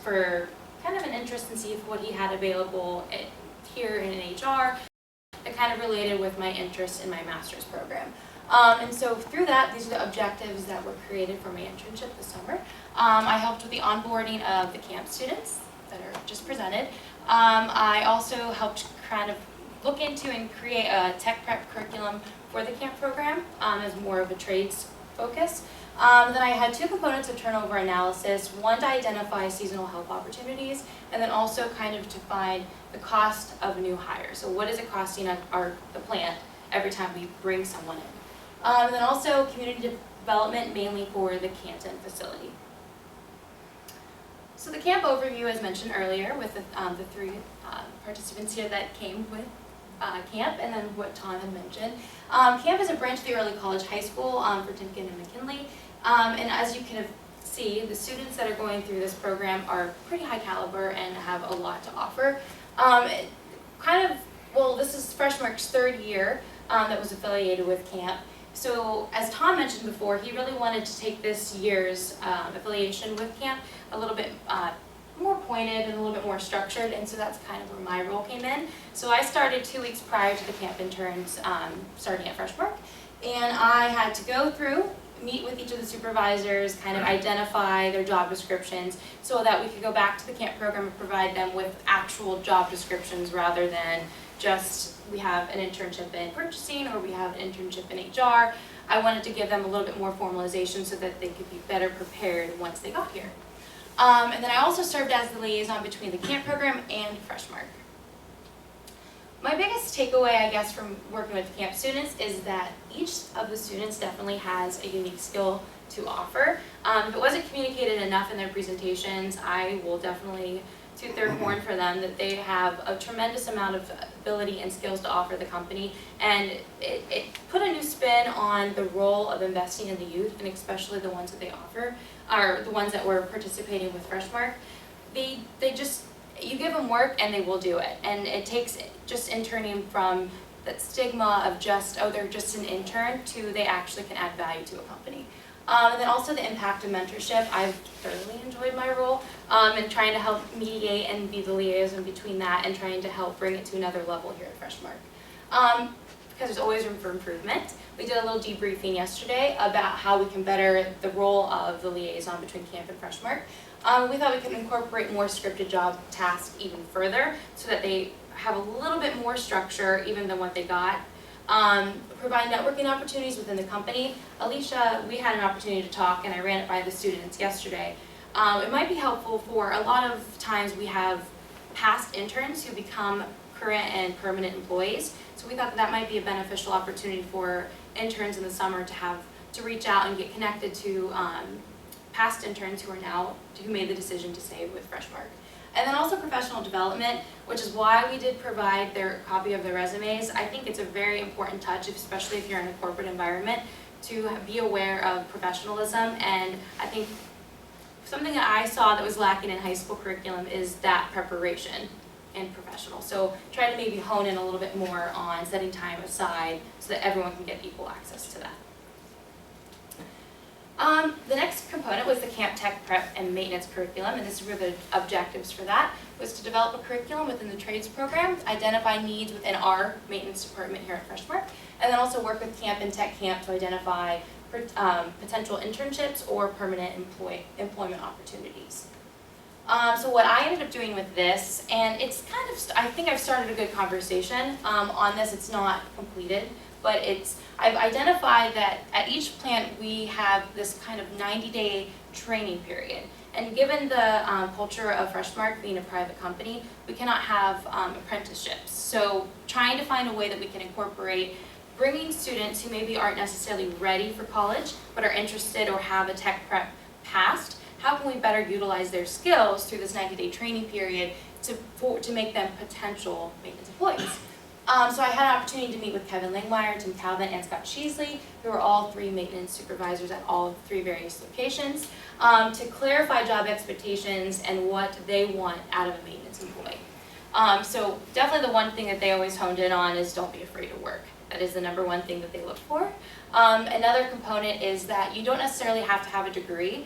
for kind of an interest and see if what he had available here in HR that kind of related with my interest in my master's program. And so through that, these are the objectives that were created for my internship this summer. I helped with the onboarding of the camp students that are just presented. I also helped kind of look into and create a tech prep curriculum for the camp program as more of a trades focus. Then I had 2 components of turnover analysis, one to identify seasonal help opportunities, and then also kind of to find the cost of new hires. So what is it costing the plant every time we bring someone in? And then also community development, mainly for the Canton facility. So the camp overview, as mentioned earlier, with the 3 participants here that came with camp, and then what Tom had mentioned. Camp is a branch of the early college high school for Timken and McKinley. And as you can see, the students that are going through this program are pretty high caliber and have a lot to offer. This is Freshmark's 3rd year that was affiliated with camp. So as Tom mentioned before, he really wanted to take this year's affiliation with camp a little bit more pointed and a little bit more structured, and so that's kind of where my role came in. So I started 2 weeks prior to the camp interns starting at Freshmark, and I had to go through, meet with each of the supervisors, kind of identify their job descriptions so that we could go back to the camp program and provide them with actual job descriptions rather than just we have an internship in purchasing or we have an internship in HR. I wanted to give them a little bit more formalization so that they could be better prepared once they got here. And then I also served as the liaison between the camp program and Freshmark. My biggest takeaway, I guess, from working with camp students is that each of the students definitely has a unique skill to offer. If it wasn't communicated enough in their presentations, I will definitely toot their horn for them that they have a tremendous amount of ability and skills to offer the company, and it put a new spin on the role of investing in the youth, and especially the ones that they offer, or the ones that were participating with Freshmark. You give them work and they will do it, and it takes just interning from that stigma of just, oh, they're just an intern, to they actually can add value to a company. And then also the impact of mentorship. I've thoroughly enjoyed my role in trying to help mediate and be the liaison between that and trying to help bring it to another level here at Freshmark. Because there's always room for improvement. We did a little debriefing yesterday about how we can better the role of the liaison between camp and Freshmark. We thought we could incorporate more scripted job tasks even further so that they have a little bit more structure even than what they got. Provide networking opportunities within the company. Alicia, we had an opportunity to talk, and I ran it by the students yesterday. It might be helpful for a lot of times we have past interns who become current and permanent employees. So we thought that might be a beneficial opportunity for interns in the summer to reach out and get connected to past interns who made the decision to stay with Freshmark. And then also professional development, which is why we did provide their copy of their resumes. I think it's a very important touch, especially if you're in a corporate environment, to be aware of professionalism. And I think something that I saw that was lacking in high school curriculum is that preparation and professional. So try to maybe hone in a little bit more on setting time aside so that everyone can get equal access to that. The next component was the Camp Tech Prep and Maintenance curriculum, and this is where the objectives for that was to develop a curriculum within the trades program, identify needs within our maintenance department here at Freshmark, and then also work with Camp and Tech Camp to identify potential internships or permanent employment opportunities. So what I ended up doing with this, and it's kind of, I think I've started a good conversation on this. It's not completed, but I've identified that at each plant we have this kind of 90-day training period. And given the culture of Freshmark being a private company, we cannot have apprenticeships. So trying to find a way that we can incorporate bringing students who maybe aren't necessarily ready for college, but are interested or have a tech prep past, how can we better utilize their skills through this 90-day training period to make them potential maintenance employees? So I had an opportunity to meet with Kevin Langmeyer, Tim Calvin, and Scott Sheasley, who are all 3 maintenance supervisors at all 3 various locations, to clarify job expectations and what they want out of a maintenance employee. So definitely the one thing that they always honed in on is don't be afraid to work. That is the #1 thing that they look for. Another component is that you don't necessarily have to have a degree.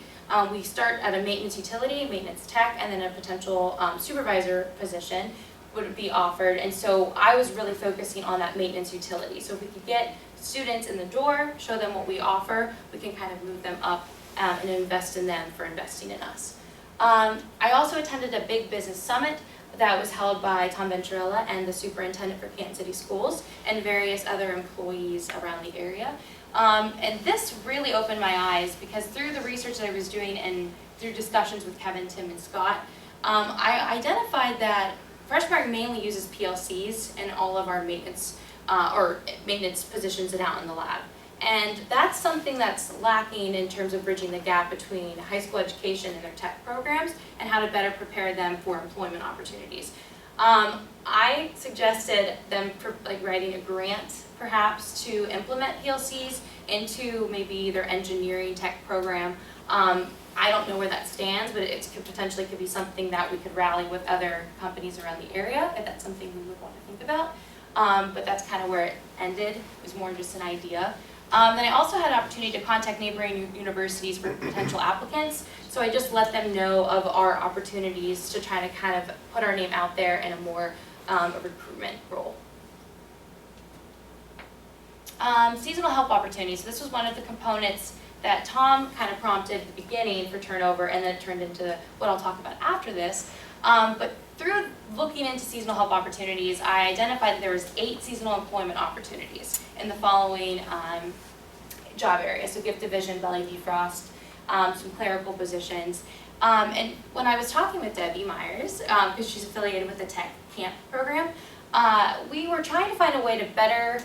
We start at a maintenance utility, maintenance tech, and then a potential supervisor position would be offered. And so I was really focusing on that maintenance utility. So if we could get students in the door, show them what we offer, we can kind of move them up and invest in them for investing in us. I also attended a big business summit that was held by Tom Venturella and the superintendent for Canton City Schools and various other employees around the area. And this really opened my eyes because through the research that I was doing and through discussions with Kevin, Tim, and Scott, I identified that Freshmark mainly uses PLCs in all of our maintenance positions and out in the lab. And that's something that's lacking in terms of bridging the gap between high school education and their tech programs and how to better prepare them for employment opportunities. I suggested them writing a grant perhaps to implement PLCs into maybe their engineering tech program. I don't know where that stands, but it potentially could be something that we could rally with other companies around the area if that's something we would want to think about. But that's kind of where it ended. It was more just an idea. Then I also had an opportunity to contact neighboring universities for potential applicants. So I just let them know of our opportunities to try to kind of put our name out there in a more a recruitment role. Seasonal help opportunities. So this was one of the components that Tom kind of prompted at the beginning for turnover, and then it turned into what I'll talk about after this. But through looking into seasonal help opportunities, I identified that there was 8 seasonal employment opportunities in the following job areas. So gift division, belly defrost, some clerical positions. And when I was talking with Debbie Myers, because she's affiliated with the Tech Camp program, we were trying to find a way to better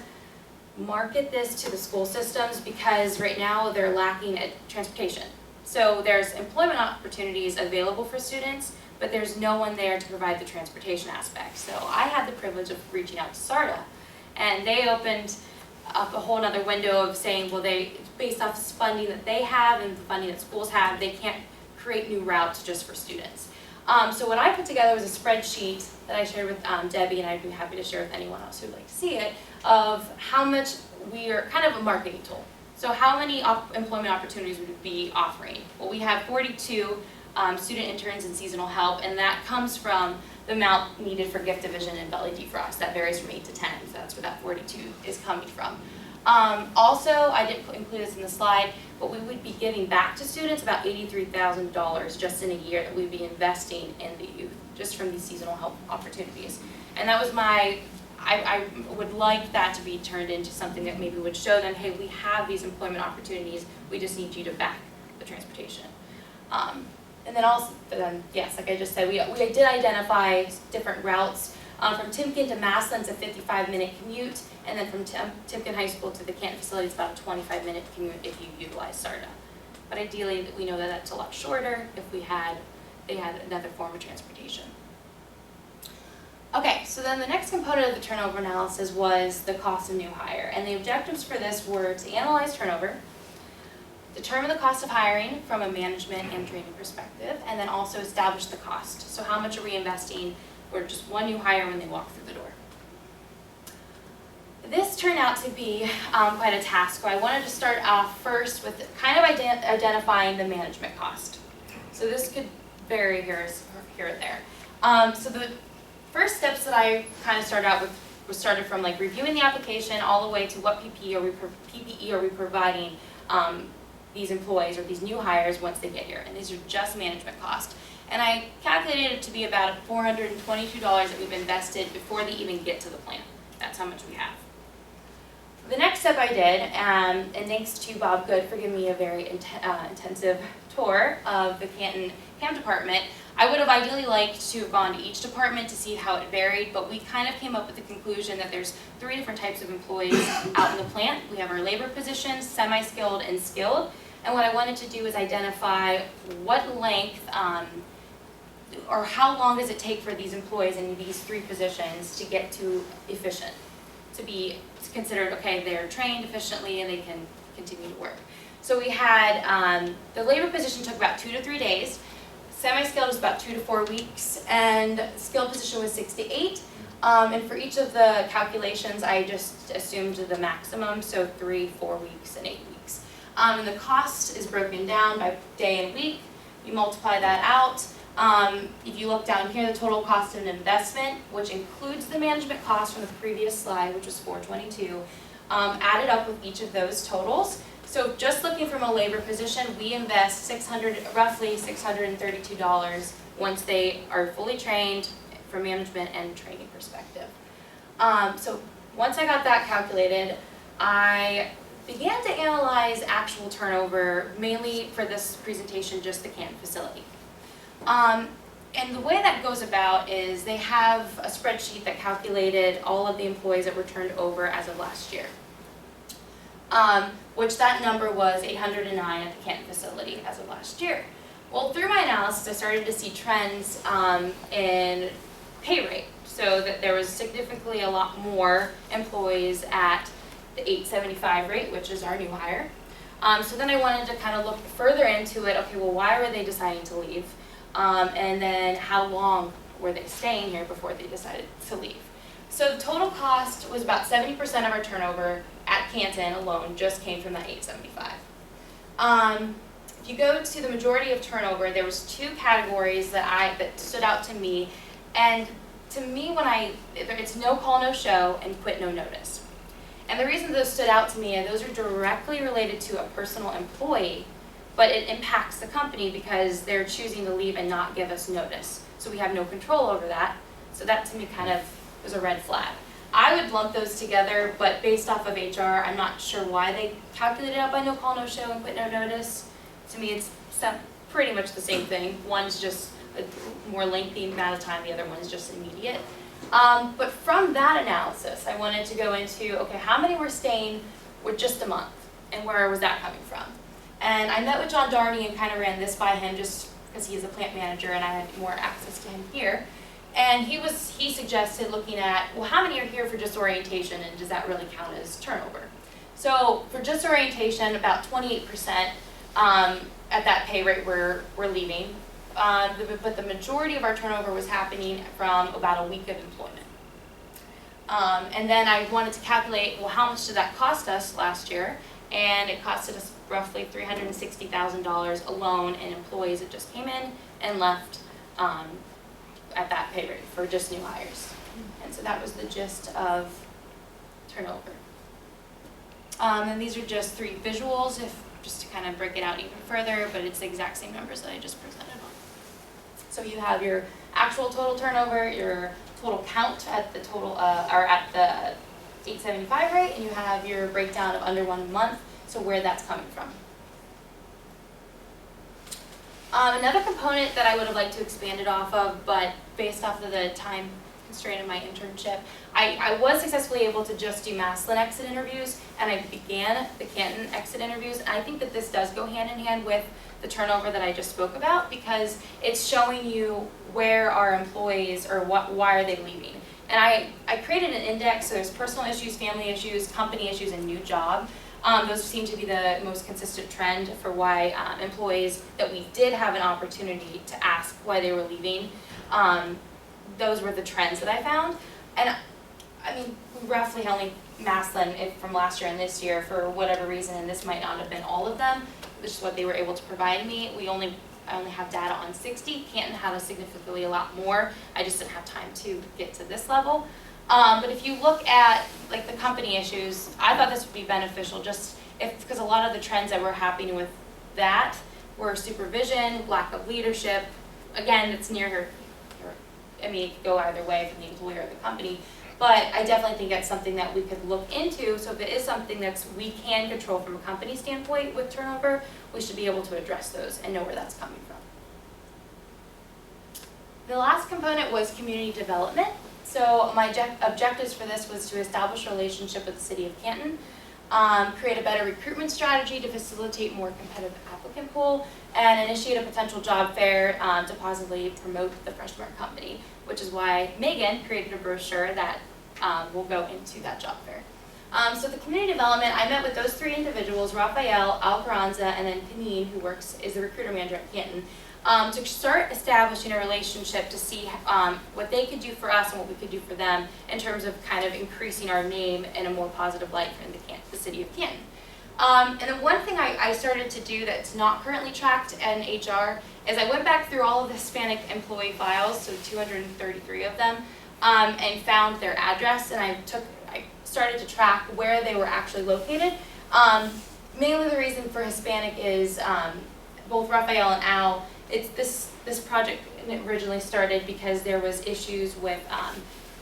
market this to the school systems because right now they're lacking at transportation. So there's employment opportunities available for students, but there's no one there to provide the transportation aspect. So I had the privilege of reaching out to SARTA, and they opened up a whole other window of saying, well, based off funding that they have and the funding that schools have, they can't create new routes just for students. So what I put together was a spreadsheet that I shared with Debbie, and I'd be happy to share with anyone else who would like to see it, of how much we are kind of a marketing tool. So how many employment opportunities would we be offering? Well, we have 42 student interns and seasonal help, and that comes from the amount needed for gift division and belly defrost. That varies from 8 to 10, so that's where that 42 is coming from. Also, I didn't include this in the slide, but we would be giving back to students about $83,000 just in a year that we'd be investing in the youth, just from these seasonal help opportunities. And that was I would like that to be turned into something that maybe would show them, hey, we have these employment opportunities, we just need you to back the transportation. And then also, yes, like I just said, we did identify different routes. From Timken to Massillon's a 55-minute commute, and then from Timken High School to the Canton facility, it's about a 25-minute commute if you utilize SARTA. but ideally we know that that's a lot shorter if they had another form of transportation. Okay, so then the next component of the turnover analysis was the cost of new hire, and the objectives for this were to analyze turnover, determine the cost of hiring from a management and training perspective, and then also establish the cost. So how much are we investing for just one new hire when they walk through the door? This turned out to be quite a task, so I wanted to start off first with kind of identifying the management cost. So this could vary here or there. So the first steps that I kind of started out with started from like reviewing the application all the way to what PPE are we providing these employees or these new hires once they get here, and these are just management costs. And I calculated it to be about $422 that we've invested before they even get to the plant. That's how much we have. The next step I did, and thanks to Bob Good for giving me a very intensive tour of the Canton Camp Department, I would have ideally liked to have gone to each department to see how it varied, but we kind of came up with the conclusion that there's 3 different types of employees out in the plant. We have our labor positions, semi-skilled and skilled, and what I wanted to do is identify what length or how long does it take for these employees in these 3 positions to get to efficient, to be considered, okay, they're trained efficiently and they can continue to work. So we had, the labor position took about 2 to 3 days, semi-skilled was about 2 to 4 weeks, and skilled position was 6 to 8. And for each of the calculations, I just assumed the maximum, so 3, 4 weeks, and 8 weeks. And the cost is broken down by day and week. You multiply that out. If you look down here, the total cost of an investment, which includes the management cost from the previous slide, which was $422, added up with each of those totals. So just looking from a labor position, we invest roughly $632 once they are fully trained from management and training perspective. So once I got that calculated, I began to analyze actual turnover, mainly for this presentation, just the Canton facility. And the way that goes about is they have a spreadsheet that calculated all of the employees that were turned over as of last year. Which that number was 809 at the Canton facility as of last year. Well, through my analysis, I started to see trends in pay rate. So that there was significantly a lot more employees at the $875 rate, which is our new hire. So then I wanted to kind of look further into it. Okay, well, why were they deciding to leave? And then how long were they staying here before they decided to leave? So the total cost was about 70% of our turnover at Canton alone just came from that $875. If you go to the majority of turnover, there was 2 categories that stood out to me. And to me, it's no call, no show, and quit, no notice. And the reason those stood out to me is those are directly related to a personal employee, but it impacts the company because they're choosing to leave and not give us notice. So we have no control over that. So that to me kind of was a red flag. I would lump those together, but based off of HR, I'm not sure why they calculated it out by no call, no show, and quit, no notice. To me, it's pretty much the same thing. One's just a more lengthy amount of time, the other one's just immediate. But from that analysis, I wanted to go into, okay, how many were staying with just a month, and where was that coming from? And I met with John Darney and kind of ran this by him just because he's a plant manager and I had more access to him here. And he suggested looking at, well, how many are here for just orientation and does that really count as turnover? So for just orientation, about 28% at that pay rate were leaving. But the majority of our turnover was happening from about a week of employment. And then I wanted to calculate, well, how much did that cost us last year? And it costed us roughly $360,000 alone in employees that just came in and left at that pay rate for just new hires. And so that was the gist of turnover. And these are just 3 visuals, just to kind of break it out even further, but it's the exact same numbers that I just presented on. So you have your actual total turnover, your total count at the total, or at the 875 rate, and you have your breakdown of under 1 month, so where that's coming from. Another component that I would have liked to expand it off of, but based off of the time constraint of my internship. I was successfully able to just do Maslin exit interviews, and I began the Canton exit interviews. And I think that this does go hand in hand with the turnover that I just spoke about, because it's showing you where our employees, or why are they leaving. And I created an index, so there's personal issues, family issues, company issues, and new job. Those seem to be the most consistent trend for why employees that we did have an opportunity to ask why they were leaving. Those were the trends that I found. And I mean, roughly only Maslin from last year and this year, for whatever reason, and this might not have been all of them, which is what they were able to provide me. I only have data on 60. Canton had a significantly a lot more. I just didn't have time to get to this level. But if you look at like the company issues, I thought this would be beneficial, because a lot of the trends that were happening with that were supervision, lack of leadership. Again, it's near I mean, it could go either way from the employer or the company. But I definitely think that's something that we could look into. So if it is something that we can control from a company standpoint with turnover, we should be able to address those and know where that's coming from. The last component was community development. So my objectives for this was to establish a relationship with the City of Canton, create a better recruitment strategy to facilitate more competitive applicant pool, and initiate a potential job fair to positively promote the Freshmark company, which is why Megan created a brochure that will go into that job fair. So the community development, I met with those three individuals, Rafael, Alcaranza, and then Panine, who is the recruiter manager at Canton, to start establishing a relationship to see what they could do for us and what we could do for them in terms of kind of increasing our name in a more positive light in the City of Canton. And then one thing I started to do that's not currently tracked in HR is I went back through all of the Hispanic employee files, so 233 of them, and found their address, and I started to track where they were actually located. Mainly the reason for Hispanic is both Rafael and Al, this project originally started because there was issues with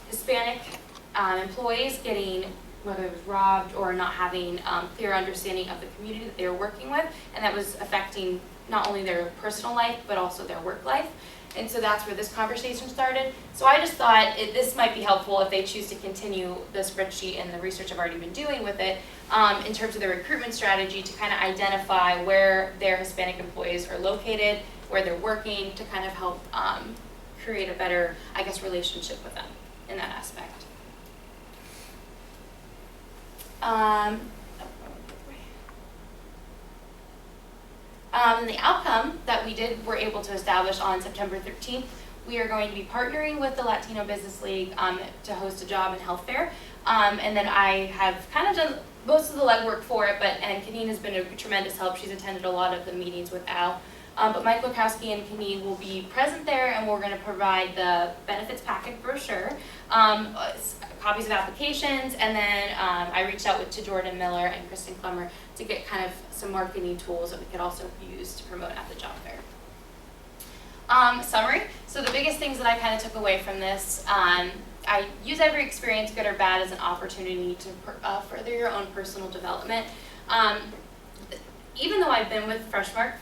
Hispanic employees getting, whether it was robbed or not having clear understanding of the community that they were working with, and that was affecting not only their personal life but also their work life. And so that's where this conversation started. So I just thought this might be helpful if they choose to continue the spreadsheet and the research I've already been doing with it in terms of the recruitment strategy to kind of identify where their Hispanic employees are located, where they're working, to kind of help create a better, I guess, relationship with them in that aspect. And the outcome that we're able to establish on September 13th, we are going to be partnering with the Latino Business League to host a job and health fair. And then I have kind of done most of the legwork for it, and Kanine has been a tremendous help. She's attended a lot of the meetings with Al. But Mike Lukowski and Kanine will be present there, and we're going to provide the benefits packet brochure, copies of applications, and then I reached out to Jordan Miller and Kristen Clemmer to get kind of some marketing tools that we could also use to promote at the job fair. Summary. So the biggest things that I kind of took away from this, I use every experience, good or bad, as an opportunity to further your own personal development. Even though I've been with Freshmark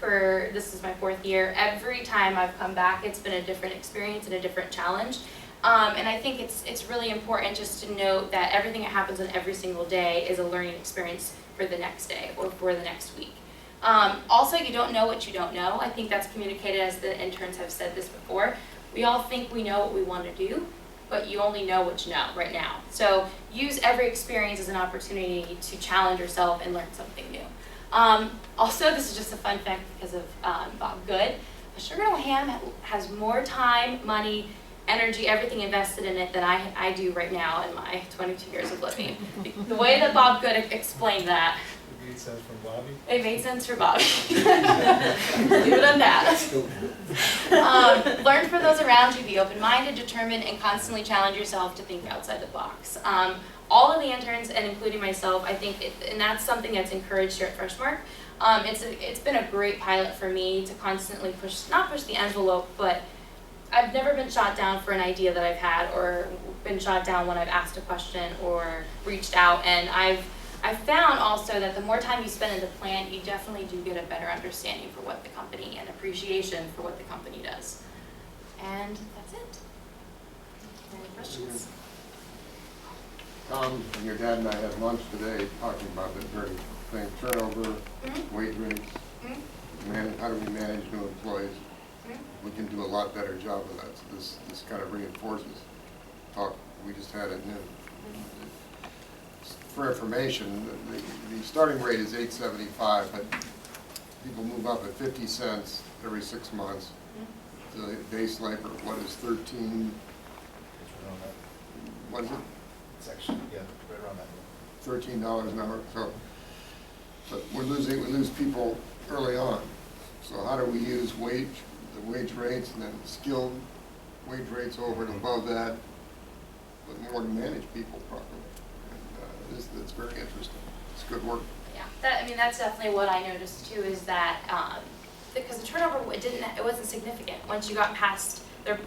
this is my 4th year, every time I've come back, it's been a different experience and a different challenge. And I think it's really important just to note that everything that happens on every single day is a learning experience for the next day or for the next week. Also, you don't know what you don't know. I think that's communicated, as the interns have said this before. We all think we know what we want to do, but you only know what you know right now. So use every experience as an opportunity to challenge yourself and learn something new. Also, this is just a fun fact because of Bob Good. Sugar Hill Ham has more time, money, energy, everything invested in it than I do right now in my 22 years of living. The way that Bob Good explained that. It made sense for Bobby? It made sense for Bobby. Leave it on that. Learn from those around you, be open-minded, determined, and constantly challenge yourself to think outside the box. All of the interns, and including myself, I think, and that's something that's encouraged here at Freshmark. It's been a great pilot for me to constantly not push the envelope, but I've never been shot down for an idea that I've had, or been shot down when I've asked a question or reached out. And I've found also that the more time you spend in the plant, you definitely do get a better understanding for what the company and appreciation for what the company does. And that's it. Any questions? Tom and your dad and I had lunch today talking about that very thing, turnover, wage rates, how do we manage new employees? We can do a lot better job of that, so this kind of reinforces talk we just had at noon. For information, the starting rate is $8.75, but people move up at 50 cents every 6 months. The base labor, what is 13? What is it? It's actually, yeah, right around that. $13 an hour. So, but we lose people early on. So how do we use the wage rates and then skilled wage rates over and above that, but more to manage people properly? And that's very interesting. It's good work. Yeah, I mean, that's definitely what I noticed too, is that, because the turnover, it wasn't significant. Once you got past,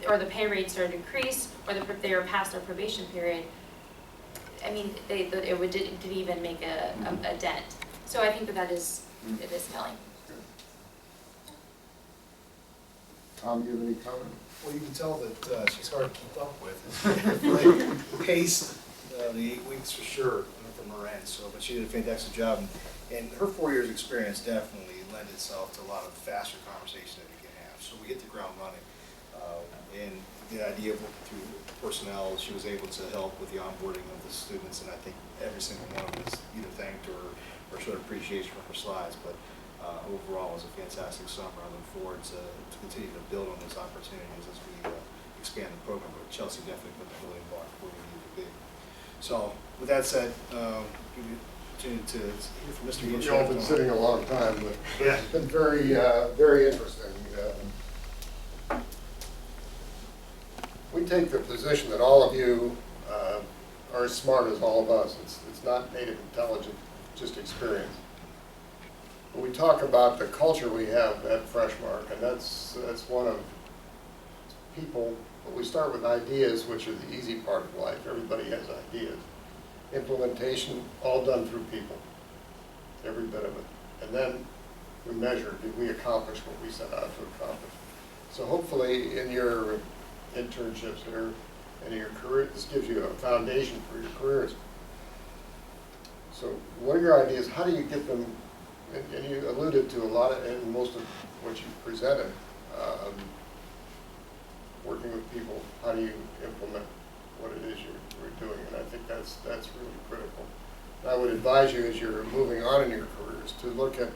or the pay rates started to increase, or they were past their probation period, I mean, it didn't even make a dent. So I think that it is telling. Tom, you have any comment? Well, you can tell that she's hard to keep up with. It's paced the 8 weeks for sure from her end. So, but she did a fantastic job, and her 4 years' experience definitely lent itself to a lot of faster conversation that we can have. So we hit the ground running, and the idea of working through personnel, she was able to help with the onboarding of the students, and I think every single one of them has either thanked her or showed appreciation for her slides. But overall, it was a fantastic summer. I look forward to continue to build on those opportunities as we expand the program. But Chelsea definitely put the building block where we need to be. So, with that said, give you an opportunity to hear from Mr. Yeshua. You've all been sitting a long time, but yeah, it's been very, very interesting. We take the position that all of you are as smart as all of us. It's not native intelligence, just experience. But we talk about the culture we have at Freshmark, and that's one of people. But we start with ideas, which are the easy part of life. Everybody has ideas. Implementation, all done through people, every bit of it. And then we measure, did we accomplish what we set out to accomplish? So hopefully in your internships here and in your career, this gives you a foundation for your careers. So what are your ideas? How do you get them? And you alluded to a lot of, and most of what you presented, working with people, how do you implement what it is you're doing? And I think that's really critical. And I would advise you as you're moving on in your careers to look at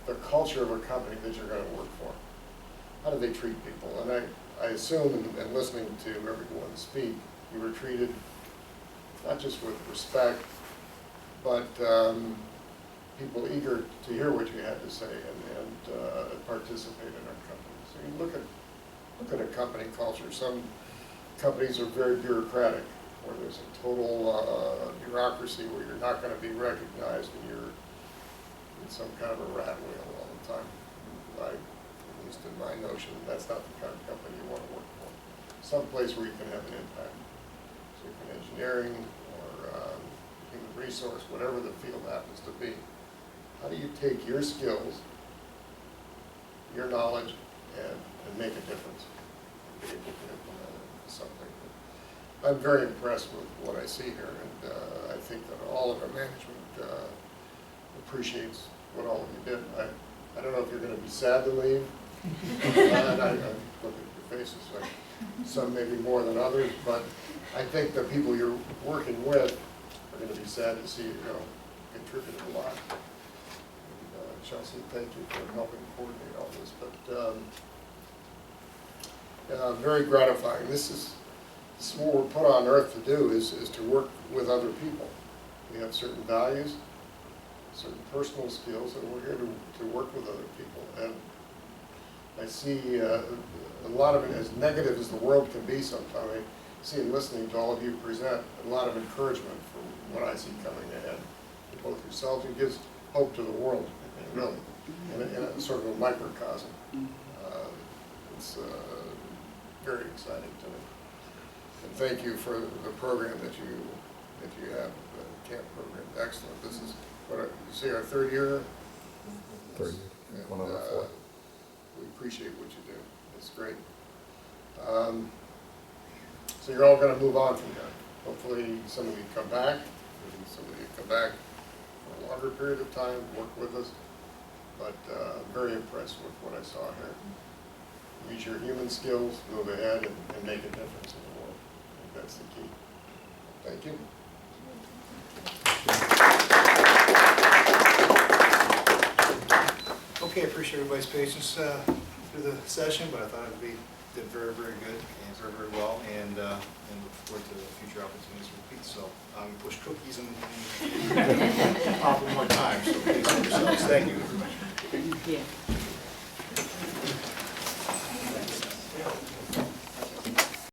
the culture of a company that you're going to work for. How do they treat people? And I assume, and listening to everyone speak, you were treated not just with respect, but people eager to hear what you had to say and participate in our company. So you look at a company culture. Some companies are very bureaucratic, where there's a total bureaucracy where you're not going to be recognized and you're in some kind of a rat wheel all the time. At least in my notion, that's not the kind of company you want to work for. Some place where you can have an impact. So in engineering or human resource, whatever the field happens to be. How do you take your skills, your knowledge, and make a difference? Be able to implement it into something. I'm very impressed with what I see here, and I think that all of our management appreciates what all of you did. I don't know if you're going to be sad to leave. And I look at your faces, like some maybe more than others, but I think the people you're working with are going to be sad to see you go. Contributed a lot. And, Chelsea, thank you for helping coordinate all this. But very gratifying. This is what we're put on earth to do is to work with other people. We have certain values, certain personal skills, and we're here to work with other people. And I see a lot of it, as negative as the world can be sometimes, I see in listening to all of you present a lot of encouragement for what I see coming ahead. To both yourselves, it gives hope to the world, really, in a sort of a microcosm. It's very exciting to me. And thank you for the program that you have, the camp program. Excellent. This is what you say our third year. Third year. And, One of the four. we appreciate what you do. It's great. So you're all gonna move on from there. Hopefully, some of you come back, maybe some of you come back for a longer period of time, work with us. But very impressed with what I saw here. Use your human skills, move ahead, and make a difference in the world. I think that's the key. Thank you. Okay, I appreciate everybody's patience through the session, but I thought did very, very good and very, very well, and look forward to future opportunities to repeat. So I'm going to push cookies and pop one more time, so please help yourselves. Thank you, everybody. Yeah.